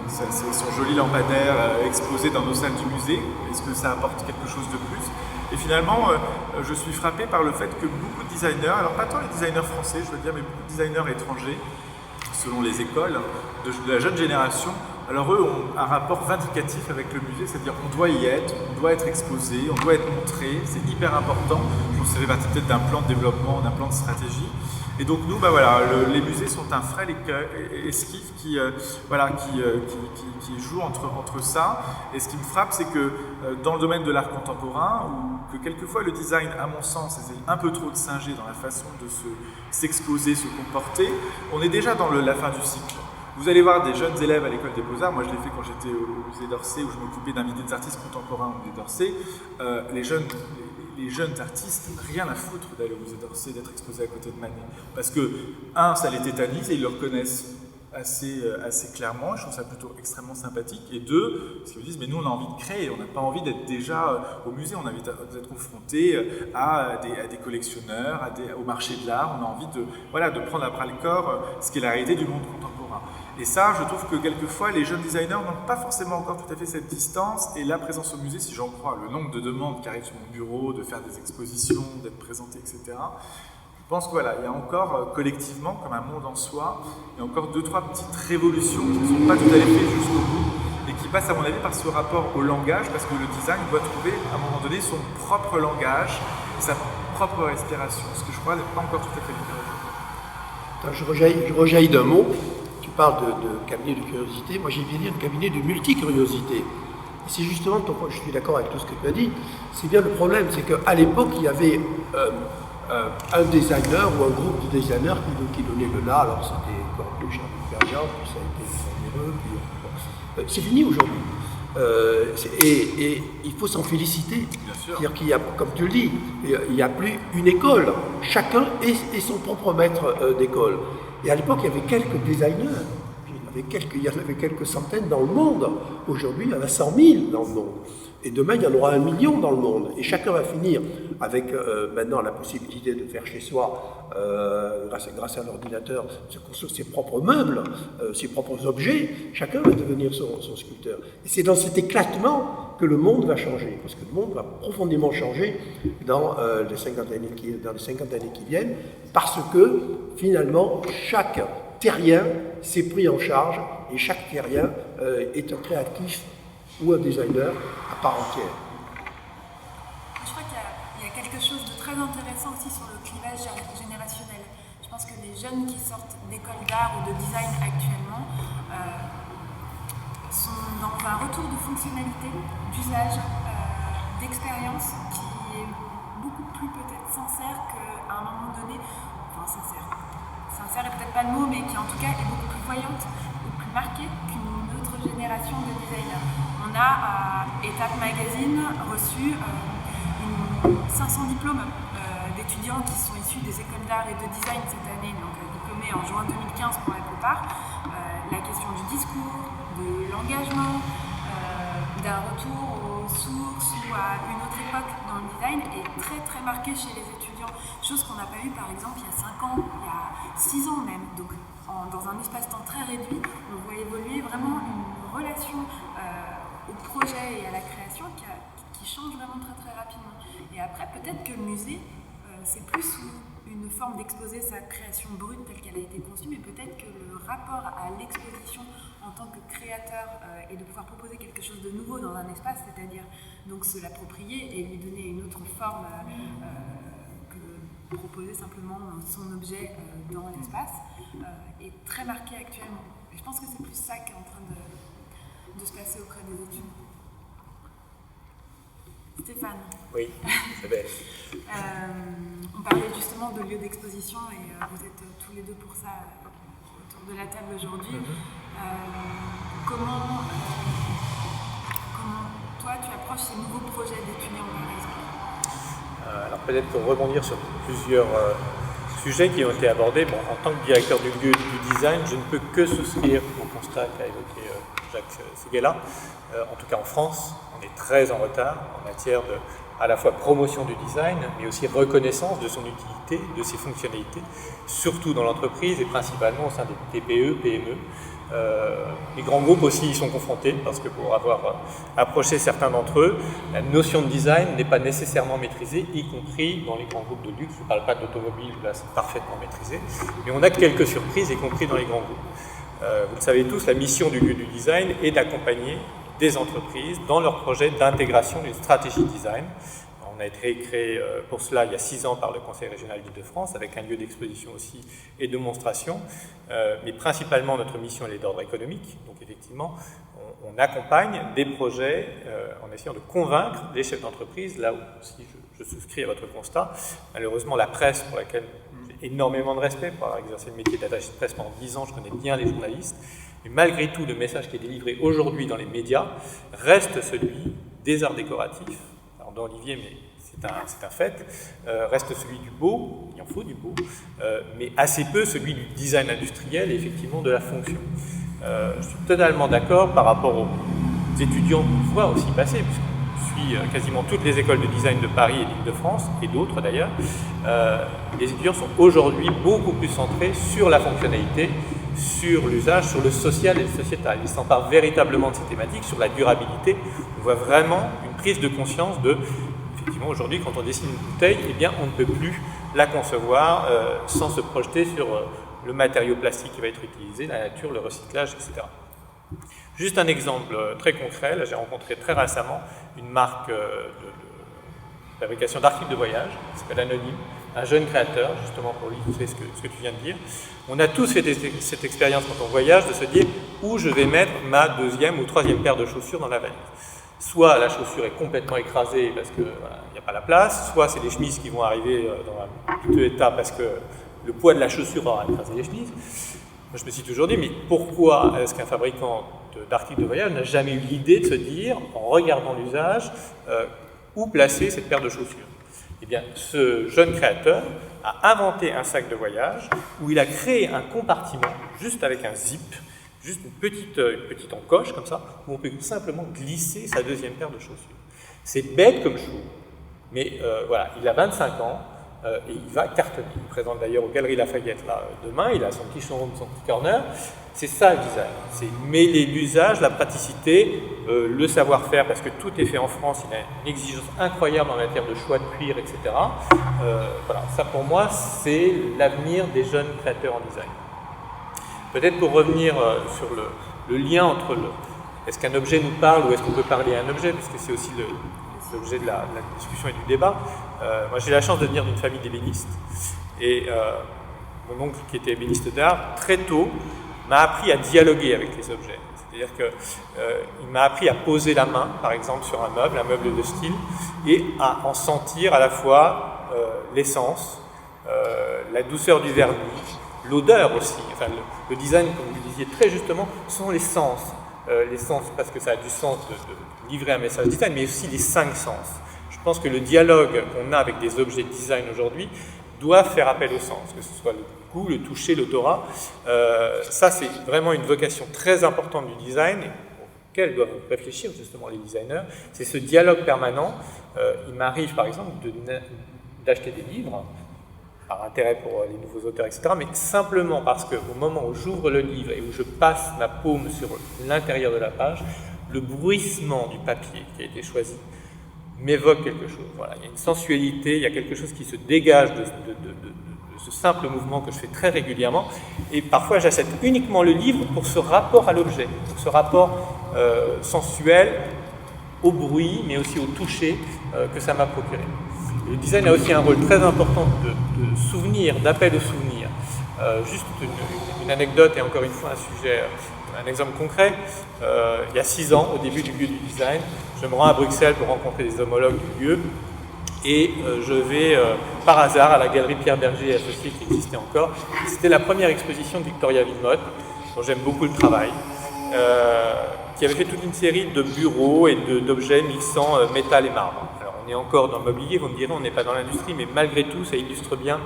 Speaker 4: son joli lampadaire exposé dans nos salles du musée. Est-ce que ça apporte quelque chose de plus? Et finalement, je suis frappé par le fait que beaucoup de designers, alors pas tant les designers français, je veux dire, mais beaucoup de designers étrangers, selon les écoles de la jeune génération, alors eux ont un rapport vindicatif avec le musée, c'est-à-dire on doit y être, on doit être exposé, on doit être montré, c'est hyper important. Je pense que ça fait partie peut-être d'un plan de développement, d'un plan de stratégie. Et donc nous, les musées sont un frêle esquif qui joue entre ça. Et ce qui me frappe, c'est que dans le domaine de l'art contemporain, où que quelquefois le design, à mon sens, essaie un peu trop de singer dans la façon de s'exposer, se comporter, on est déjà dans la fin du cycle. Vous allez voir des jeunes élèves à l'école des Beaux-Arts, moi je l'ai fait quand j'étais au musée d'Orsay, où je m'occupais d'inviter des artistes contemporains au musée d'Orsay. Les jeunes artistes, rien à foutre d'aller au musée d'Orsay, d'être exposés à côté de Manet. Parce que, ça les tétanise et ils le reconnaissent assez clairement, je trouve ça plutôt extrêmement sympathique. Et 2, parce qu'ils me disent, mais nous on a envie de créer, on n'a pas envie d'être déjà au musée, on a envie d'être confronté à des collectionneurs, au marché de l'art, on a envie de prendre à bras le corps ce qui est la réalité du monde contemporain. Et ça, je trouve que quelquefois, les jeunes designers n'ont pas forcément encore tout à fait cette distance, et la présence au musée, si j'en crois, le nombre de demandes qui arrivent sur mon bureau, de faire des expositions, d'être présenté, etc., je pense qu'il y a encore collectivement, comme un monde en soi, il y a encore 2-3 petites révolutions qui ne sont pas tout à fait faites jusqu'au bout, et qui passent à mon avis par ce rapport au langage, parce que le design doit trouver à un moment donné son propre langage, sa propre respiration, ce que je crois n'est pas encore tout à fait le cas.
Speaker 3: Je rejaillis d'un mot. Tu parles de cabinet de curiosité, moi j'ai bien dit un cabinet de multicuriosité. Et c'est justement, je suis d'accord avec tout ce que tu as dit, c'est bien le problème, c'est qu'à l'époque il y avait un designer ou un groupe de designers qui donnait le là, alors c'était Corbeau, Charles-Perriand, puis ça a été Fornereux, puis c'est fini aujourd'hui. Et il faut s'en féliciter. C'est-à-dire qu'il y a, comme tu le dis, il n'y a plus une école, chacun est son propre maître d'école. Et à l'époque, il y avait quelques designers, il y en avait quelques centaines dans le monde. Aujourd'hui, il y en a 100 000 dans le monde. Et demain, il y en aura 1 million dans le monde. Et chacun va finir avec maintenant la possibilité de faire chez soi, grâce à l'ordinateur, se construire ses propres meubles, ses propres objets. Chacun va devenir son sculpteur. Et c'est dans cet éclatement que le monde va changer. Parce que le monde va profondément changer dans les 50 années qui viennent. Parce que, finalement, chaque terrien s'est pris en charge et chaque terrien est un créatif ou un designer à part entière.
Speaker 2: Je crois qu'il y a quelque chose de très intéressant aussi sur le clivage générationnel. Je pense que les jeunes qui sortent d'école d'art ou de design actuellement sont dans un retour de fonctionnalité, d'usage, d'expérience qui est beaucoup plus peut-être sincère qu'à un moment donné, enfin sincère est peut-être pas le mot, mais qui en tout cas est beaucoup plus voyante, beaucoup plus marquée qu'une autre génération de designers. On a à Étape Magazine reçu 500 diplômes d'étudiants qui sont issus des écoles d'art et de design cette année, donc diplômés en juin 2015 pour la plupart. La question du discours, de l'engagement, d'un retour aux sources ou à une autre époque dans le design est très très marqué chez les étudiants, chose qu'on n'a pas eu par exemple il y a 5 ans, il y a 6 ans même. Donc dans un espace-temps très réduit, on voit évoluer vraiment une relation au projet et à la création qui change vraiment très très rapidement. Et après peut-être que le musée c'est plus une forme d'exposer sa création brute telle qu'elle a été conçue, mais peut-être que le rapport à l'exposition en tant que créateur et de pouvoir proposer quelque chose de nouveau dans un espace, c'est-à-dire donc se l'approprier et lui donner une autre forme que proposer simplement son objet dans l'espace, est très marqué actuellement. Et je pense que c'est plus ça qui est en train de se passer auprès des études. Stéphane.
Speaker 5: Oui, c'est belle.
Speaker 2: On parlait justement de lieux d'exposition et vous êtes tous les deux pour ça autour de la table aujourd'hui. Comment toi tu approches ces nouveaux projets d'étudiants par exemple?
Speaker 5: Alors peut-être pour rebondir sur plusieurs sujets qui ont été abordés, bon, en tant que directeur du lieu du design, je ne peux que souscrire au constat qu'a évoqué Jacques Séguéla. En tout cas en France, on est très en retard en matière de à la fois promotion du design, mais aussi reconnaissance de son utilité, de ses fonctionnalités, surtout dans l'entreprise et principalement au sein des TPE, PME. Les grands groupes aussi y sont confrontés, parce que pour avoir approché certains d'entre eux, la notion de design n'est pas nécessairement maîtrisée, y compris dans les grands groupes de luxe. Je ne parle pas d'automobile, où là c'est parfaitement maîtrisé, mais on a quelques surprises, y compris dans les grands groupes. Vous le savez tous, la mission du lieu du design est d'accompagner des entreprises dans leur projet d'intégration d'une stratégie design. On a été créé pour cela il y a 6 ans par le Conseil régional d'Île-de-France, avec un lieu d'exposition aussi et de démonstration. Mais principalement, notre mission elle est d'ordre économique. Donc effectivement, on accompagne des projets en essayant de convaincre les chefs d'entreprise, là où si je souscris à votre constat. Malheureusement, la presse, pour laquelle j'ai énormément de respect, pour avoir exercé le métier d'attaché de presse pendant 10 ans, je connais bien les journalistes. Mais malgré tout, le message qui est délivré aujourd'hui dans les médias reste celui des arts décoratifs. Pardon Olivier, mais c'est un fait. Reste celui du beau, il en faut du beau, mais assez peu celui du design industriel et effectivement de la fonction. Je suis totalement d'accord par rapport aux étudiants qu'on voit aussi passer, puisque je suis quasiment toutes les écoles de design de Paris et d'Île-de-France, et d'autres d'ailleurs. Les étudiants sont aujourd'hui beaucoup plus centrés sur la fonctionnalité, sur l'usage, sur le social et le sociétal. Ils s'emparent véritablement de ces thématiques, sur la durabilité. On voit vraiment une prise de conscience de, effectivement, aujourd'hui, quand on dessine une bouteille, eh bien, on ne peut plus la concevoir sans se projeter sur le matériau plastique qui va être utilisé, la nature, le recyclage, etc. Juste un exemple très concret, là j'ai rencontré très récemment une marque de fabrication d'articles de voyage, qui s'appelle Anonyme, un jeune créateur, justement pour illustrer ce que tu viens de dire. On a tous fait cette expérience quand on voyage, de se dire où je vais mettre ma 2e ou 3e paire de chaussures dans la valise. Soit la chaussure est complètement écrasée parce qu'il n'y a pas la place, soit c'est des chemises qui vont arriver dans un piteux état parce que le poids de la chaussure aura écrasé les chemises. Moi, je me suis toujours dit, mais pourquoi est-ce qu'un fabricant d'articles de voyage n'a jamais eu l'idée de se dire, en regardant l'usage, où placer cette paire de chaussures? Eh bien, ce jeune créateur a inventé un sac de voyage où il a créé un compartiment juste avec un zip, juste une petite encoche comme ça, où on peut simplement glisser sa 2e paire de chaussures. C'est bête comme chou, mais voilà, il a 25 ans et il va cartonner. Il présente d'ailleurs aux Galeries Lafayette là, demain, il a son petit showroom, son petit corner. C'est ça le design, c'est mêler l'usage, la praticité, le savoir-faire, parce que tout est fait en France, il y a une exigence incroyable en matière de choix de cuir, etc. Voilà, ça pour moi, c'est l'avenir des jeunes créateurs en design. Peut-être pour revenir sur le lien entre est-ce qu'un objet nous parle ou est-ce qu'on peut parler à un objet, puisque c'est aussi l'objet de la discussion et du débat. Moi j'ai la chance de venir d'une famille d'ébénistes, et mon oncle qui était ébéniste d'art, très tôt, m'a appris à dialoguer avec les objets. C'est-à-dire qu'il m'a appris à poser la main, par exemple, sur un meuble de style, et à en sentir à la fois l'essence, la douceur du vernis, l'odeur aussi. Enfin, le design, comme vous le disiez très justement, sont les sens. Les sens, parce que ça a du sens de livrer un message design, mais aussi les 5 sens. Je pense que le dialogue qu'on a avec des objets de design aujourd'hui doit faire appel au sens, que ce soit le goût, le toucher, l'odorat. Ça, c'est vraiment une vocation très importante du design. Et auquel doivent réfléchir justement les designers, c'est ce dialogue permanent. Il m'arrive par exemple d'acheter des livres, par intérêt pour les nouveaux auteurs, etc., mais simplement parce qu'au moment où j'ouvre le livre et où je passe ma paume sur l'intérieur de la page, le bruissement du papier qui a été choisi m'évoque quelque chose. Voilà, il y a une sensualité, il y a quelque chose qui se dégage de ce simple mouvement que je fais très régulièrement, et parfois j'achète uniquement le livre pour ce rapport à l'objet, pour ce rapport sensuel au bruit, mais aussi au toucher que ça m'a procuré. Le design a aussi un rôle très important de souvenir, d'appel au souvenir. Juste une anecdote et encore une fois un exemple concret. Il y a 6 ans, au début du lieu du design, je me rends à Bruxelles pour rencontrer des homologues du lieu et je vais par hasard à la galerie Pierre Berger et Associés qui existait encore. C'était la première exposition de Victoria Wilmot, dont j'aime beaucoup le travail, qui avait fait toute une série de bureaux et d'objets mixant métal et marbre. On est encore dans le mobilier, vous me direz, on n'est pas dans l'industrie, mais malgré tout, ça illustre bien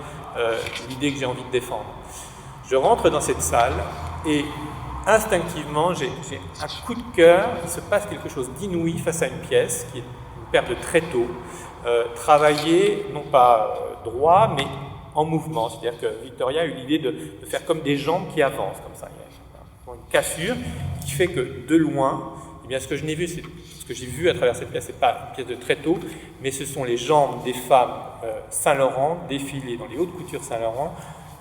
Speaker 5: l'idée que j'ai envie de défendre. Je rentre dans cette salle et instinctivement, j'ai un coup de cœur, il se passe quelque chose d'inouï face à une pièce qui est une paire de tréteaux, travaillée, non pas droit, mais en mouvement. C'est-à-dire que Victoria a eu l'idée de faire comme des jambes qui avancent, comme ça. Il y a une cassure qui fait que de loin, eh bien, ce que je n'ai vu, c'est ce que j'ai vu à travers cette pièce, c'est pas une pièce de tréteau, mais ce sont les jambes des femmes Saint-Laurent défilées dans les hautes coutures Saint-Laurent,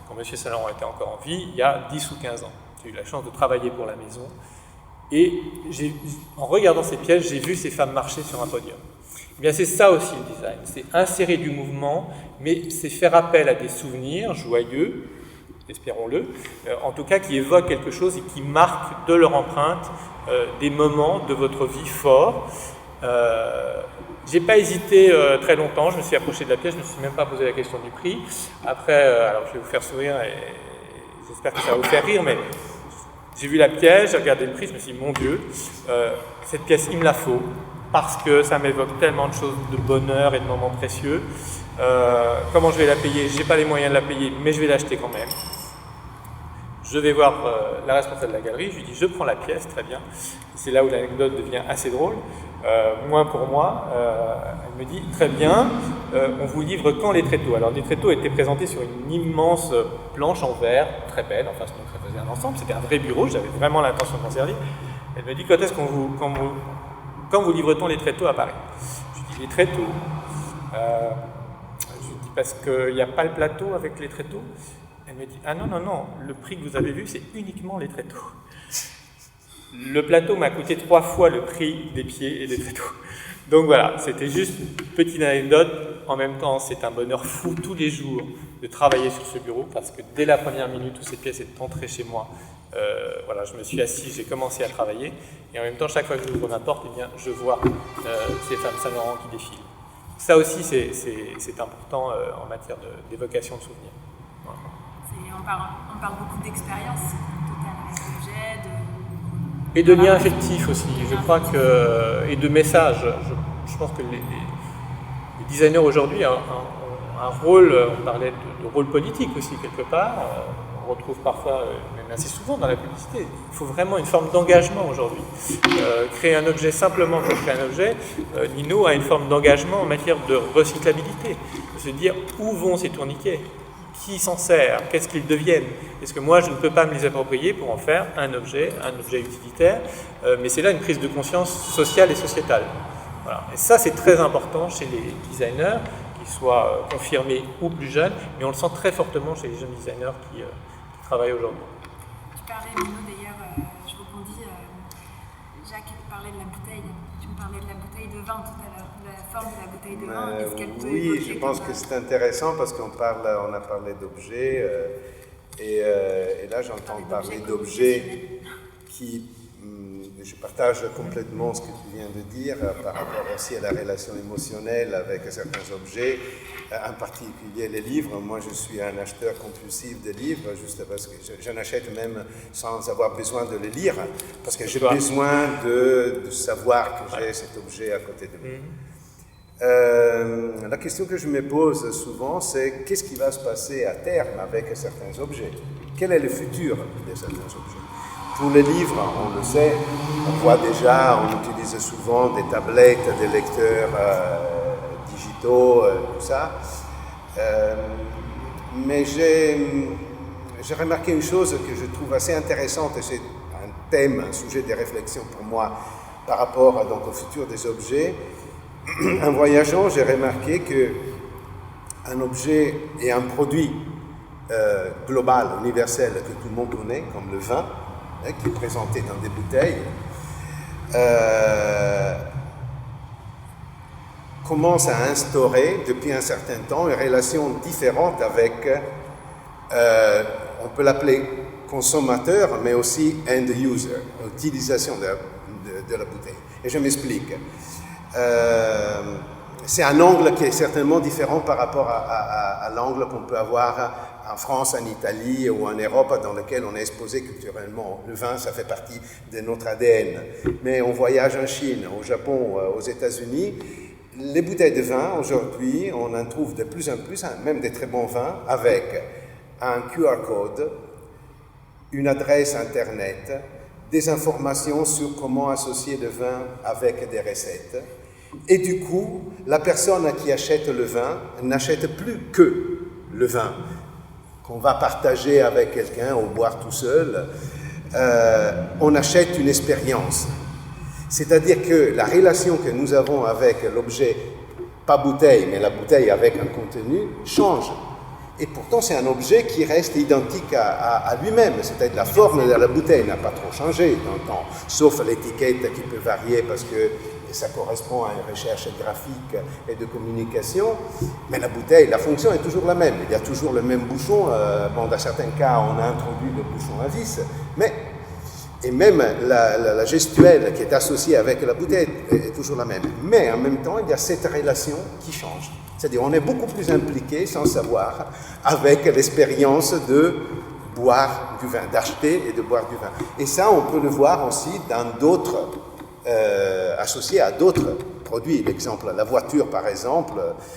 Speaker 5: quand M. Saint-Laurent était encore en vie, il y a 10 ou 15 ans. J'ai eu la chance de travailler pour la maison, et en regardant ces pièces, j'ai vu ces femmes marcher sur un podium. Eh bien, c'est ça aussi le design, c'est insérer du mouvement, mais c'est faire appel à des souvenirs joyeux, espérons-le, en tout cas qui évoquent quelque chose et qui marquent de leur empreinte des moments de votre vie forts. J'ai pas hésité très longtemps, je me suis approché de la pièce, je me suis même pas posé la question du prix. Après, alors je vais vous faire sourire et j'espère que ça va vous faire rire, mais j'ai vu la pièce, j'ai regardé le prix, je me suis dit, mon Dieu, cette pièce, il me la faut, parce que ça m'évoque tellement de choses de bonheur et de moments précieux. Comment je vais la payer? J'ai pas les moyens de la payer, mais je vais l'acheter quand même. Je vais voir la responsable de la galerie, je lui dis je prends la pièce, très bien. C'est là où l'anecdote devient assez drôle, moins pour moi. Elle me dit très bien, on vous livre quand les tréteaux? Alors les tréteaux étaient présentés sur une immense planche en verre, très belle, enfin donc ça faisait un ensemble, c'était un vrai bureau, j'avais vraiment l'intention de m'en servir. Elle me dit quand est-ce quand vous livre-t-on les tréteaux à Paris? Je lui dis les tréteaux. Je lui dis parce qu'il n'y a pas le plateau avec les tréteaux. Elle me dit, ah non, le prix que vous avez vu, c'est uniquement les tréteaux. Le plateau m'a coûté 3 fois le prix des pieds et des tréteaux. Donc voilà, c'était juste une petite anecdote. En même temps, c'est un bonheur fou tous les jours de travailler sur ce bureau parce que dès la première minute où cette pièce est entrée chez moi, voilà, je me suis assis, j'ai commencé à travailler. Et en même temps, chaque fois que j'ouvre ma porte, eh bien, je vois ces femmes Saint-Laurent qui défilent. Ça aussi, c'est important en matière d'évocation de souvenirs. Voilà.
Speaker 2: On parle beaucoup d'expérience totale avec l'objet,
Speaker 5: et de liens affectifs aussi, je crois que, et de messages. Je pense que les designers aujourd'hui ont un rôle, on parlait de rôle politique aussi quelque part, on retrouve parfois, même assez souvent dans la publicité, il faut vraiment une forme d'engagement aujourd'hui. Créer un objet simplement pour créer un objet, Nino a une forme d'engagement en matière de recyclabilité, de se dire où vont ces tourniquets? Qui s'en sert? Qu'est-ce qu'ils deviennent? Est-ce que moi, je ne peux pas me les approprier pour en faire un objet utilitaire? Mais c'est là une prise de conscience sociale et sociétale. Voilà. Et ça, c'est très important chez les designers, qu'ils soient confirmés ou plus jeunes, mais on le sent très fortement chez les jeunes designers qui travaillent aujourd'hui.
Speaker 2: Tu parlais, Nino, d'ailleurs, je rebondis, Jacques parlait de la bouteille. Tu me parlais de la bouteille de vin tout à l'heure. La forme de la bouteille de vin, est-ce qu'elle peut
Speaker 1: oui, je pense que c'est intéressant parce on a parlé d'objets et là j'entends parler d'objets qui, je partage complètement ce que tu viens de dire par rapport aussi à la relation émotionnelle avec certains objets, en particulier les livres. Moi je suis un acheteur compulsif de livres, juste parce que j'en achète même sans avoir besoin de les lire, parce que j'ai besoin de savoir que j'ai cet objet à côté de moi. La question que je me pose souvent, c'est qu'est-ce qui va se passer à terme avec certains objets? Quel est le futur de certains objets? Pour les livres, on le sait, on voit déjà, on utilise souvent des tablettes, des lecteurs digitaux, tout ça. Mais j'ai remarqué une chose que je trouve assez intéressante, et c'est un thème, un sujet de réflexion pour moi par rapport donc, au futur des objets. En voyageant, j'ai remarqué qu'un objet et un produit global, universel, que tout le monde connaît, comme le vin, qui est présenté dans des bouteilles, commence à instaurer depuis un certain temps une relation différente avec, on peut l'appeler consommateur, mais aussi end user, utilisation de la bouteille. Et je m'explique. C'est un angle qui est certainement différent par rapport à l'angle qu'on peut avoir en France, en Italie ou en Europe, dans lequel on est exposé culturellement. Le vin, ça fait partie de notre ADN. Mais on voyage en Chine, au Japon, aux États-Unis. Les bouteilles de vin, aujourd'hui, on en trouve de plus en plus, même des très bons vins, avec un QR code, une adresse Internet, des informations sur comment associer le vin avec des recettes. Et du coup, la personne qui achète le vin n'achète plus que le vin qu'on va partager avec quelqu'un ou boire tout seul. On achète une expérience. C'est-à-dire que la relation que nous avons avec l'objet, pas bouteille, mais la bouteille avec un contenu, change. Et pourtant, c'est un objet qui reste identique à lui-même. C'est-à-dire la forme de la bouteille n'a pas trop changé dans le temps, sauf l'étiquette qui peut varier parce que ça correspond à une recherche graphique et de communication. Mais la bouteille, la fonction est toujours la même. Il y a toujours le même bouchon. Dans certains cas, on a introduit le bouchon à vis, et même la gestuelle qui est associée avec la bouteille est toujours la même. Mais en même temps, il y a cette relation qui change. C'est-à-dire on est beaucoup plus impliqué, sans savoir, avec l'expérience de boire du vin, d'acheter et de boire du vin. Et ça, on peut le voir aussi dans d'autres, associé à d'autres produits. L'exemple, la voiture, par exemple,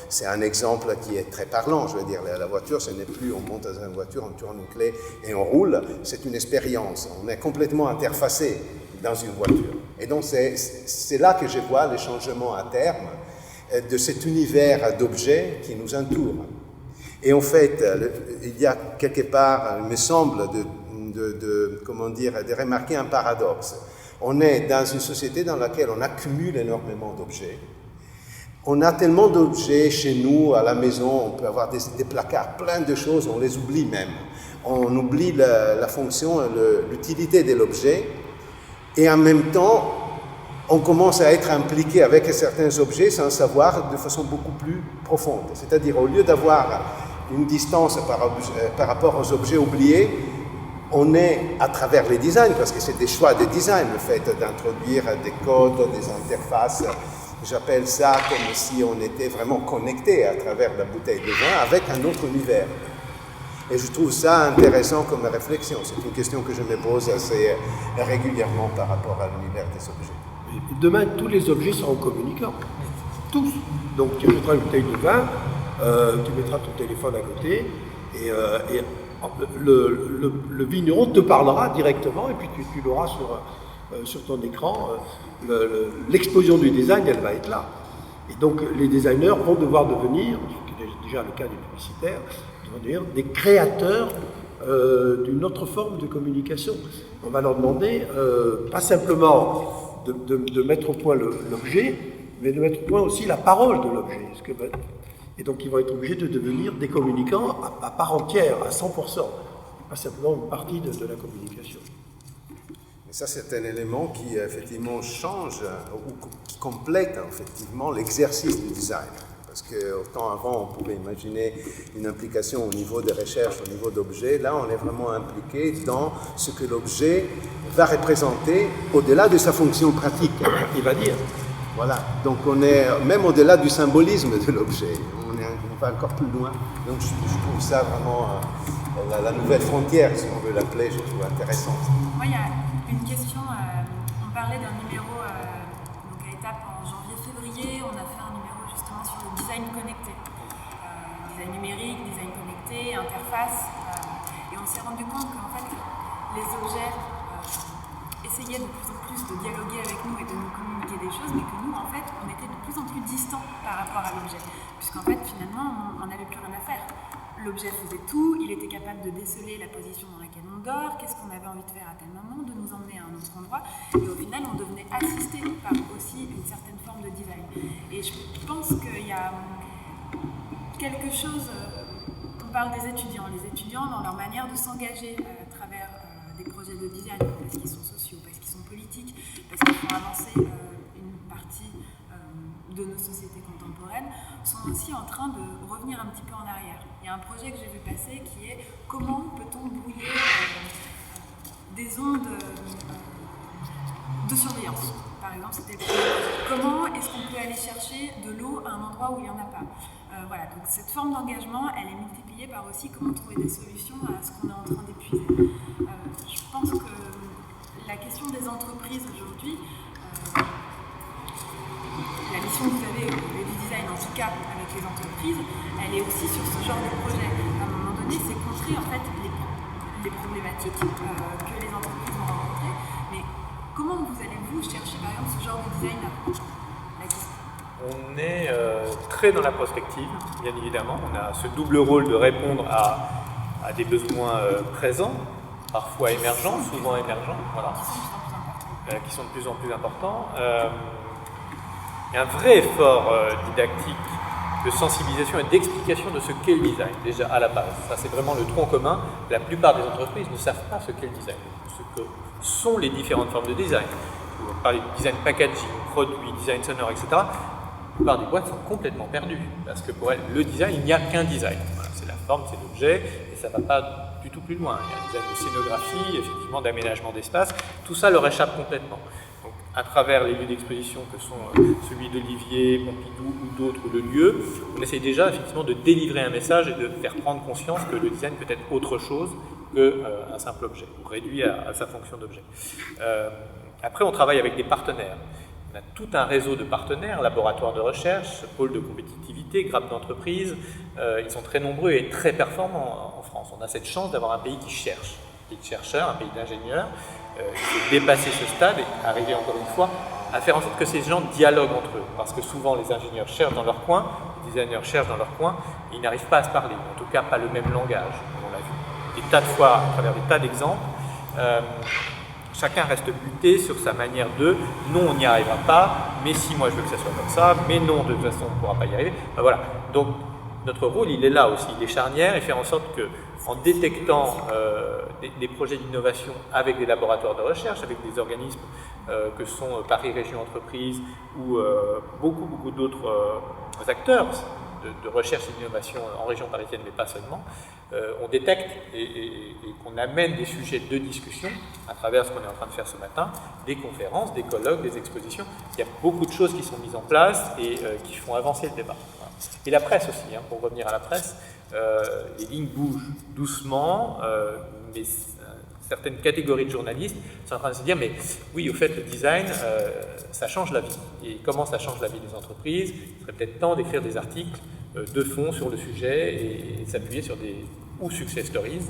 Speaker 1: c'est un exemple qui est très parlant. Je veux dire, la voiture, ce n'est plus on monte dans une voiture, on tourne une clé et on roule. C'est une expérience. On est complètement interfacé dans une voiture. Et donc, c'est là que je vois les changements à terme de cet univers d'objets qui nous entoure. Et en fait, il y a quelque part, il me semble, de remarquer un paradoxe. On est dans une société dans laquelle on accumule énormément d'objets. On a tellement d'objets chez nous, à la maison, on peut avoir des placards, plein de choses, on les oublie même. On oublie la fonction, l'utilité de l'objet, et en même temps, on commence à être impliqué avec certains objets sans savoir de façon beaucoup plus profonde. C'est-à-dire, au lieu d'avoir une distance par rapport aux objets oubliés, on est à travers les designs, parce que c'est des choix de design, le fait d'introduire des codes, des interfaces. J'appelle ça comme si on était vraiment connecté à travers la bouteille de vin avec un autre univers. Et je trouve ça intéressant comme réflexion. C'est une question que je me pose assez régulièrement par rapport à l'univers des objets.
Speaker 3: Demain, tous les objets seront communicants. Tous. Donc, tu mettras une bouteille de vin, tu mettras ton téléphone à côté, et le vigneron te parlera directement, et puis tu l'auras sur ton écran. L'explosion du design, elle va être là. Et donc, les designers vont devoir devenir, ce qui est déjà le cas des publicitaires, devenir des créateurs d'une autre forme de communication. On va leur demander, pas simplement de mettre au point l'objet, mais de mettre au point aussi la parole de l'objet. Et donc ils vont être obligés de devenir des communicants à part entière, à 100%, pas simplement une partie de la communication.
Speaker 1: Et ça, c'est un élément qui effectivement change ou qui complète effectivement l'exercice du design. Parce qu'autant avant, on pouvait imaginer une implication au niveau de recherche, au niveau d'objet. Là, on est vraiment impliqué dans ce que l'objet va représenter au-delà de sa fonction pratique.
Speaker 3: Il va dire.
Speaker 1: Voilà. Donc, on est même au-delà du symbolisme de l'objet. On va encore plus loin. Donc, je trouve ça vraiment la nouvelle frontière, si on veut l'appeler, je trouve intéressante.
Speaker 2: Moi, il y a une question. On parlait d'un numéro donc à étape en janvier-février. On a fait un numéro justement sur le design connecté. Design numérique, design connecté, interface. Et on s'est rendu compte qu'en fait, les objets essayaient de plus en plus de dialoguer avec nous et de nous communiquer des choses, mais que nous, en fait, on était de plus en plus distants par rapport à l'objet. Puisqu'en fait, finalement, on n'avait plus rien à faire. L'objet faisait tout, il était capable de déceler la position dans laquelle on dort, qu'est-ce qu'on avait envie de faire à tel moment, de nous emmener à un autre endroit. Et au final, on devenait assisté par aussi une certaine forme de design. Et je pense qu'il y a quelque chose, on parle des étudiants. Les étudiants, dans leur manière de s'engager à travers des projets de design, parce qu'ils sont sociaux, parce qu'ils sont politiques, parce qu'ils font avancer une partie de nos sociétés contemporaines, sont aussi en train de revenir un petit peu en arrière. Il y a un projet que j'ai vu passer qui est comment peut-on brouiller des ondes de surveillance. Par exemple, c'était le projet. Comment est-ce qu'on peut aller chercher de l'eau à un endroit où il n'y en a pas. Voilà, donc cette forme d'engagement, elle est multipliée par aussi comment trouver des solutions à ce qu'on est en train d'épuiser. Je pense que la question des entreprises aujourd'hui, la mission que vous avez au design, en tout cas avec les entreprises, elle est aussi sur ce genre de projet. À un moment donné, c'est contrer en fait les problématiques que les entreprises vont rencontrer. Mais comment vous allez-vous chercher par exemple ce genre de design là?
Speaker 5: On est très dans la prospective, bien évidemment. On a ce double rôle de répondre à des besoins présents, parfois émergents, souvent émergents, voilà, qui sont de plus en plus importants. Il y a un vrai effort didactique de sensibilisation et d'explication de ce qu'est le design, déjà à la base. Ça, c'est vraiment le tronc commun. La plupart des entreprises ne savent pas ce qu'est le design, ce que sont les différentes formes de design. On parle de design packaging, produit, design sonore, etc. La plupart des boîtes sont complètement perdues, parce que pour elles, le design, il n'y a qu'un design. Voilà, c'est la forme, c'est l'objet, et ça ne va pas du tout plus loin. Il y a un design de scénographie, effectivement, d'aménagement d'espace, tout ça leur échappe complètement. Donc, à travers les lieux d'exposition que sont celui d'Olivier, Pompidou ou d'autres lieux, on essaie déjà effectivement de délivrer un message et de faire prendre conscience que le design peut être autre chose qu'un simple objet, ou réduit à sa fonction d'objet. Après, on travaille avec des partenaires. On a tout un réseau de partenaires, laboratoires de recherche, pôles de compétitivité, grappes d'entreprise. Ils sont très nombreux et très performants en France. On a cette chance d'avoir un pays qui cherche, un pays de chercheurs, un pays d'ingénieurs, qui faut dépasser ce stade et arriver encore une fois à faire en sorte que ces gens dialoguent entre eux. Parce que souvent les ingénieurs cherchent dans leur coin, les designers cherchent dans leur coin, et ils n'arrivent pas à se parler, en tout cas pas le même langage. On l'a vu des tas de fois à travers des tas d'exemples. Chacun reste buté sur sa manière de « non, on n'y arrivera pas, mais si moi je veux que ça soit comme ça, mais non, de toute façon on ne pourra pas y arriver ». Ben voilà. Donc notre rôle, il est là aussi, il est charnière, et faire en sorte que, en détectant des projets d'innovation avec des laboratoires de recherche, avec des organismes que sont Paris Région Entreprise ou beaucoup d'autres acteurs de recherche et d'innovation en région parisienne, mais pas seulement, on détecte et qu'on amène des sujets de discussion à travers ce qu'on est en train de faire ce matin, des conférences, des colloques, des expositions. Il y a beaucoup de choses qui sont mises en place et qui font avancer le débat. Voilà. Et la presse aussi, hein, pour revenir à la presse, les lignes bougent doucement, mais certaines catégories de journalistes sont en train de se dire mais oui, au fait, le design, ça change la vie. Et comment ça change la vie des entreprises? Il serait peut-être temps d'écrire des articles de fond sur le sujet et s'appuyer sur des ou success stories,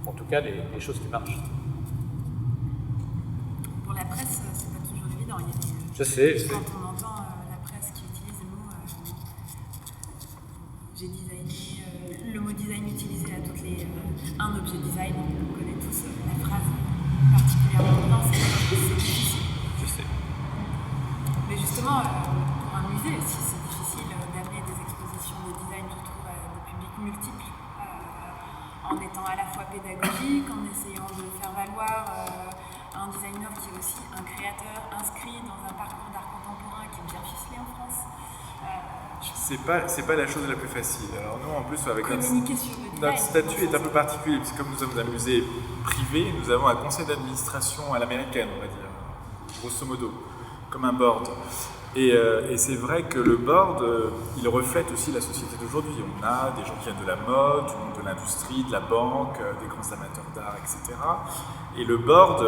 Speaker 5: en tout cas des choses qui marchent.
Speaker 2: Pour la presse, c'est pas toujours évident. Il y a des,
Speaker 5: je sais.
Speaker 2: Quand on entend la presse qui utilise le mot j'ai designé, le mot design utilisé à toutes les un objet design, on connaît tous la phrase particulièrement dense, c'est difficile.
Speaker 5: Je sais.
Speaker 2: Mais justement, pour un musée aussi, c'est difficile d'amener des expositions de design, je trouve, à des publics multiples, en étant à la fois pédagogique, en essayant de faire valoir un designer qui est aussi un créateur inscrit dans un parcours d'art contemporain qui est bien ficelé en France.
Speaker 4: C'est pas la chose la plus facile. Alors nous, en plus, avec
Speaker 2: notre
Speaker 4: statut est un peu particulier, parce que comme nous sommes un musée privé, nous avons un conseil d'administration à l'américaine, on va dire, grosso modo, comme un board. Et c'est vrai que le board, il reflète aussi la société d'aujourd'hui. On a des gens qui viennent de la mode, du monde de l'industrie, de la banque, des grands amateurs d'art, etc. Et le board,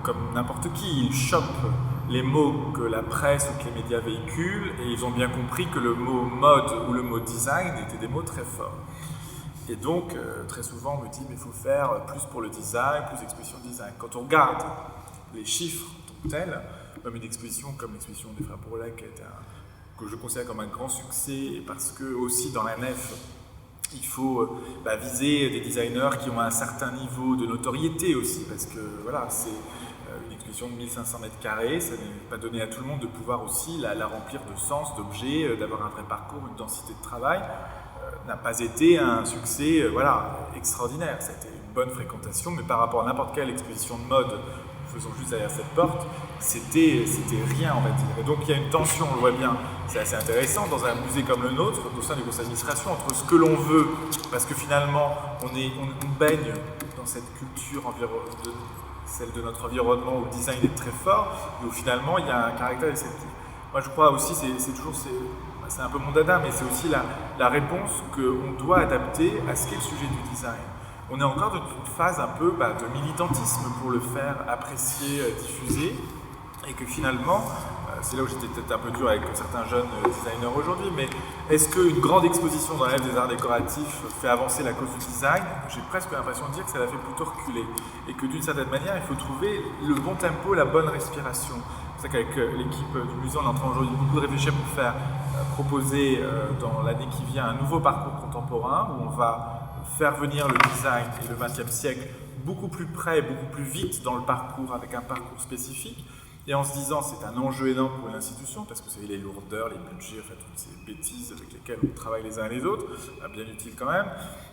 Speaker 4: comme n'importe qui, il chope les mots que la presse ou que les médias véhiculent, et ils ont bien compris que le mot mode ou le mot design étaient des mots très forts. Et donc, très souvent, on me dit, mais il faut faire plus pour le design, plus d'expositions de design. Quand on regarde les chiffres en tant que tels, même une exposition comme l'exposition des Frères Bourlet, que je considère comme un grand succès, parce que aussi dans la nef, il faut viser des designers qui ont un certain niveau de notoriété aussi, parce que voilà, c'est une exposition de 1500 mètres carrés, ça n'est pas donné à tout le monde de pouvoir aussi la remplir de sens, d'objets, d'avoir un vrai parcours, une densité de travail. N'a pas été un succès extraordinaire. C'était une bonne fréquentation, mais par rapport à n'importe quelle exposition de mode, faisons juste derrière cette porte, c'était rien, on va dire. Et donc il y a une tension, on le voit bien, c'est assez intéressant dans un musée comme le nôtre, au sein du conseil d'administration, entre ce que l'on veut, parce que finalement on baigne dans cette culture celle de notre environnement où le design est très fort, mais où finalement il y a un caractère déceptif. Moi je crois aussi, c'est un peu mon dada, mais c'est aussi la réponse qu'on doit adapter à ce qu'est le sujet du design. On est encore dans une phase un peu de militantisme pour le faire apprécier, diffuser, et que finalement, c'est là où j'étais peut-être un peu dur avec certains jeunes designers aujourd'hui, mais est-ce qu'une grande exposition dans l'élève des arts décoratifs fait avancer la cause du design? J'ai presque l'impression de dire que ça la fait plutôt reculer, et que d'une certaine manière, il faut trouver le bon tempo, la bonne respiration. C'est pour ça qu'avec l'équipe du musée, on est en train aujourd'hui beaucoup de réfléchir pour faire proposer dans l'année qui vient un nouveau parcours contemporain où on va faire venir le design et le XXe siècle beaucoup plus près, beaucoup plus vite dans le parcours, avec un parcours spécifique. Et en se disant, c'est un enjeu énorme pour l'institution, parce que vous savez, les lourdeurs, les budgets, enfin, toutes ces bêtises avec lesquelles on travaille les uns et les autres, bien utile quand même,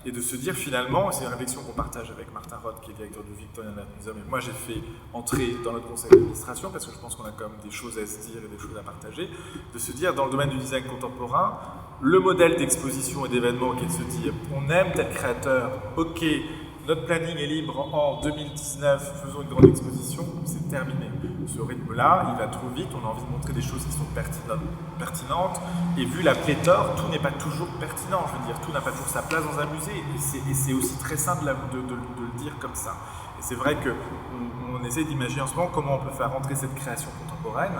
Speaker 4: et de se dire finalement, c'est une réflexion qu'on partage avec Martin Roth, qui est directeur du Victorian Art Museum, et moi j'ai fait entrer dans notre conseil d'administration, parce que je pense qu'on a quand même des choses à se dire et des choses à partager, de se dire, dans le domaine du design contemporain, le modèle d'exposition et d'événement qui est de se dire, on aime tel créateur, ok, notre planning est libre en 2019, faisons une grande exposition, c'est terminé. Ce rythme-là, il va trop vite, on a envie de montrer des choses qui sont pertinentes, et vu la pléthore, tout n'est pas toujours pertinent, je veux dire, tout n'a pas toujours sa place dans un musée, et c'est aussi très simple de le dire comme ça. Et c'est vrai qu'on essaie d'imaginer en ce moment comment on peut faire rentrer cette création contemporaine,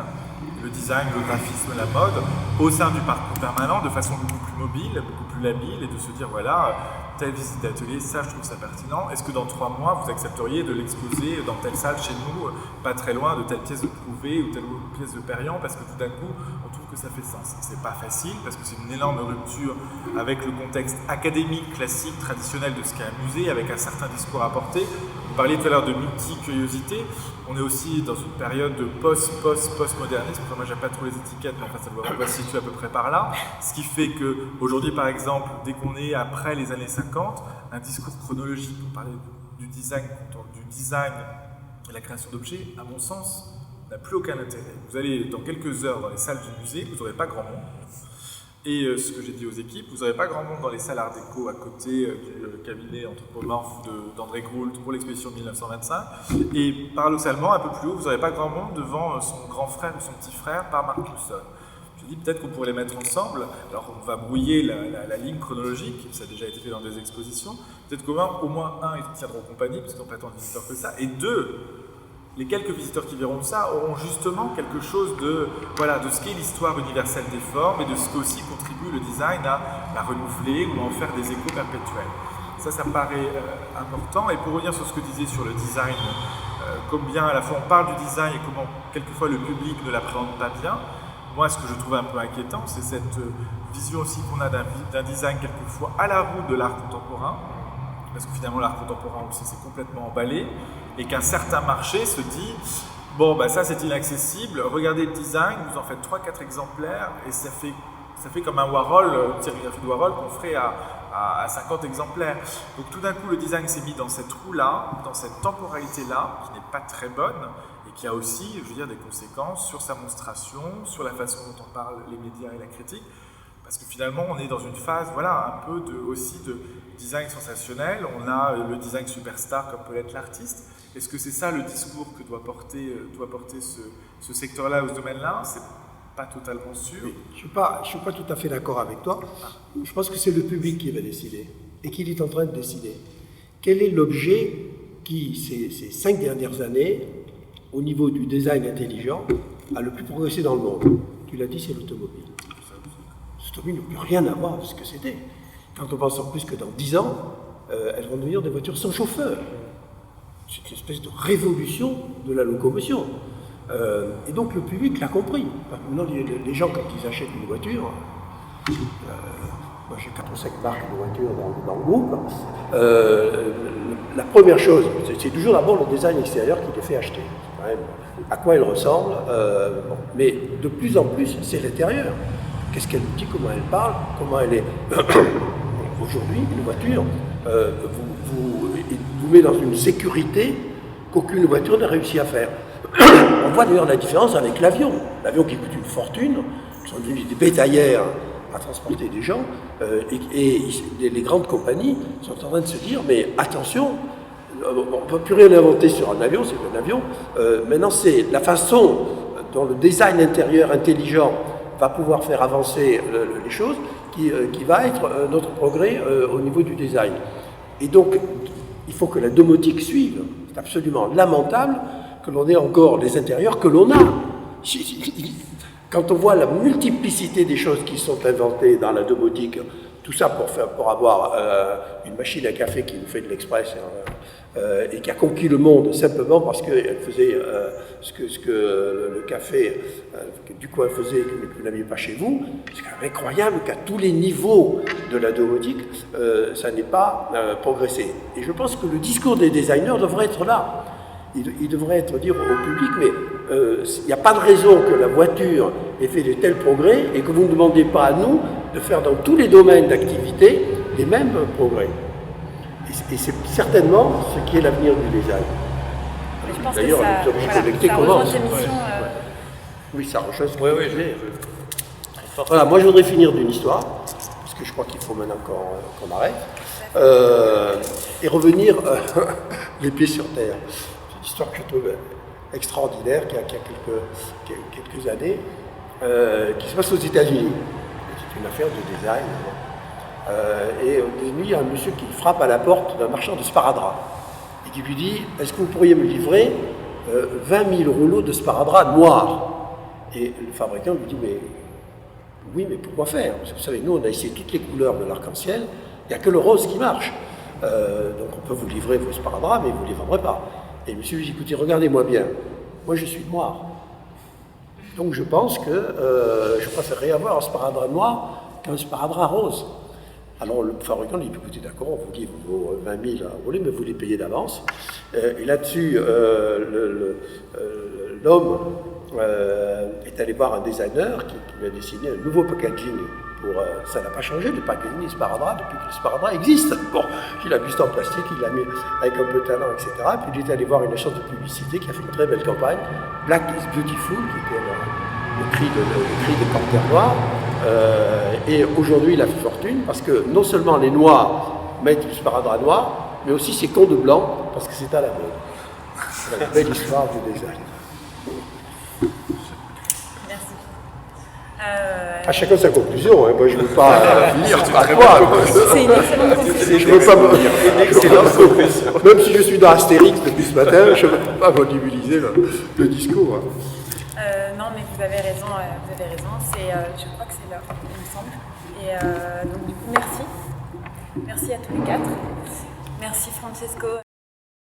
Speaker 4: le design, le graphisme, la mode, au sein du parcours permanent, de façon beaucoup plus mobile, beaucoup plus labile, et de se dire, voilà, telle visite d'atelier, ça je trouve ça pertinent. Est-ce que dans 3 mois, vous accepteriez de l'exposer dans telle salle chez nous, pas très loin de telle pièce de Prouvé ou telle pièce de Perriand, parce que tout d'un coup, on trouve que ça fait sens. C'est pas facile, parce que c'est une énorme rupture avec le contexte académique, classique, traditionnel de ce qu'est un musée, avec un certain discours à porter. Vous parliez tout à l'heure de multi-curiosité. On est aussi dans une période de post-modernisme. Enfin, moi, j'aime pas trop les étiquettes, mais enfin, ça doit se situer à peu près par là. Ce qui fait qu'aujourd'hui, par exemple, dès qu'on est après les années 50, un discours chronologique pour parler du design et la création d'objets, à mon sens, n'a plus aucun intérêt. Vous allez dans quelques heures dans les salles du musée, vous n'aurez pas grand monde. Et ce que j'ai dit aux équipes, vous n'aurez pas grand monde dans les salles Art Déco à côté du cabinet anthropomorphe d'André Groult pour l'exposition de 1925. Et paradoxalement, un peu plus haut, vous n'aurez pas grand monde devant son grand frère ou son petit frère par Marc Pousson. Je dis peut-être qu'on pourrait les mettre ensemble. Alors on va brouiller la ligne chronologique, ça a déjà été fait dans des expositions. Peut-être qu'au moins un, ils tiendront compagnie, parce qu'on n'a pas tant de visiteurs que ça. Et 2, les quelques visiteurs qui verront ça auront justement quelque chose de ce qu'est l'histoire universelle des formes et de ce qu'aussi contribue le design à la renouveler ou à en faire des échos perpétuels. Ça me paraît important. Et pour revenir sur ce que disait sur le design, combien à la fois on parle du design et comment quelquefois le public ne l'appréhende pas bien, moi ce que je trouve un peu inquiétant, c'est cette vision aussi qu'on a d'un design quelquefois à la roue de l'art contemporain, parce que finalement l'art contemporain aussi c'est complètement emballé, et qu'un certain marché se dit bon ça c'est inaccessible, regardez le design, vous en faites 3-4 exemplaires et ça fait comme un Warhol, une sérigraphie de Warhol qu'on ferait à 50 exemplaires. Donc tout d'un coup le design s'est mis dans cette roue-là, dans cette temporalité-là qui n'est pas très bonne et qui a aussi, je veux dire, des conséquences sur sa monstration, sur la façon dont on parle les médias et la critique. Parce que finalement, on est dans une phase, un peu aussi de design sensationnel. On a le design superstar comme peut l'être l'artiste. Est-ce que c'est ça le discours que doit porter ce secteur-là ou ce domaine-là? C'est pas totalement sûr.
Speaker 3: Oui, je suis pas tout à fait d'accord avec toi. Je pense que c'est le public qui va décider et qu'il est en train de décider. Quel est l'objet qui, ces 5 dernières années, au niveau du design intelligent, a le plus progressé dans le monde? Tu l'as dit, c'est l'automobile. L'automobile n'a plus rien à voir avec ce que c'était. Quand on pense en plus que dans 10 ans, elles vont devenir des voitures sans chauffeur. C'est une espèce de révolution de la locomotion. Et donc le public l'a compris. Maintenant, les gens, quand ils achètent une voiture, moi j'ai 4 ou 5 marques de voitures dans le groupe, la première chose, c'est toujours d'abord le design extérieur qui les fait acheter. Quand même, à quoi elle ressemble, mais de plus en plus, c'est l'intérieur. Qu'est-ce qu'elle dit, comment elle parle, comment elle est. Aujourd'hui, une voiture vous met dans une sécurité qu'aucune voiture n'a réussi à faire. On voit d'ailleurs la différence avec l'avion. L'avion qui coûte une fortune, qui sont devenus des bétaillères à transporter des gens, et les grandes compagnies sont en train de se dire, mais attention, on ne peut plus rien inventer sur un avion, c'est un avion. Maintenant, c'est la façon dont le design intérieur intelligent va pouvoir faire avancer les choses qui va être notre progrès au niveau du design. Et donc, il faut que la domotique suive. C'est absolument lamentable que l'on ait encore les intérieurs que l'on a. Quand on voit la multiplicité des choses qui sont inventées dans la domotique, tout ça pour avoir une machine à café qui nous fait de l'express et qui a conquis le monde simplement parce qu'elle faisait ce que le café du coin faisait et que vous n'aviez pas chez vous, c'est quand même incroyable qu'à tous les niveaux de la domotique, ça n'ait pas progressé. Et je pense que le discours des designers devrait être là. Il devrait être dire au public, mais il n'y a pas de raison que la voiture ait fait de tels progrès et que vous ne demandez pas à nous de faire dans tous les domaines d'activité les mêmes progrès. Et c'est certainement ce qui est l'avenir du design. D'ailleurs, les objets connectés commencent. Oui, ça rejoint ce que je disais. Voilà, moi je voudrais finir d'une histoire, parce que je crois qu'il faut maintenant qu'on arrête, et revenir les pieds sur terre. C'est une histoire que je trouve extraordinaire, qui a quelques années, qui se passe aux États-Unis. C'est une affaire de design. Et aux États-Unis, il y a un monsieur qui frappe à la porte d'un marchand de sparadrap et qui lui dit « Est-ce que vous pourriez me livrer 20 000 rouleaux de sparadrap noirs ?» Et le fabricant lui dit « Mais oui, mais pourquoi faire? Parce que vous savez, nous, on a essayé toutes les couleurs de l'arc-en-ciel, il n'y a que le rose qui marche. Donc on peut vous livrer vos sparadraps, mais vous ne les vendrez pas. » Et le monsieur lui dit « Écoutez, regardez-moi bien, moi je suis noir. Donc je pense que je préférerais avoir un sparadrap noir qu'un sparadrap rose. » Alors le fabricant dit, écoutez, d'accord, on vous livre vos 20 000 rouleaux, mais vous les payez d'avance. Et là-dessus, l'homme est allé voir un designer qui lui a dessiné un nouveau packaging. Ça n'a pas changé, le packaging des sparadraps, depuis que le sparadrap existe. Bon, il a buste en plastique, il l'a mis avec un peu de talent, etc. Puis il est allé voir une agence de publicité qui a fait une très belle campagne, Black is Beautiful, qui était le cri des panthères noires. Et aujourd'hui, il a fait fortune parce que non seulement les noirs mettent du sparadrap noir, mais aussi c'est con de blanc parce que c'est à la mode. C'est la belle histoire du design.
Speaker 2: Merci.
Speaker 3: À chacun sa conclusion, hein. Moi je ne veux pas finir par toi.
Speaker 2: C'est une excellente conclusion.
Speaker 3: Je veux pas même si je suis dans Astérix depuis ce matin, je ne veux pas monopoliser le discours.
Speaker 2: Non, mais vous avez raison. Je crois que c'est l'heure, il me semble. Et donc du coup, merci. Merci à tous les quatre. Merci Francesco.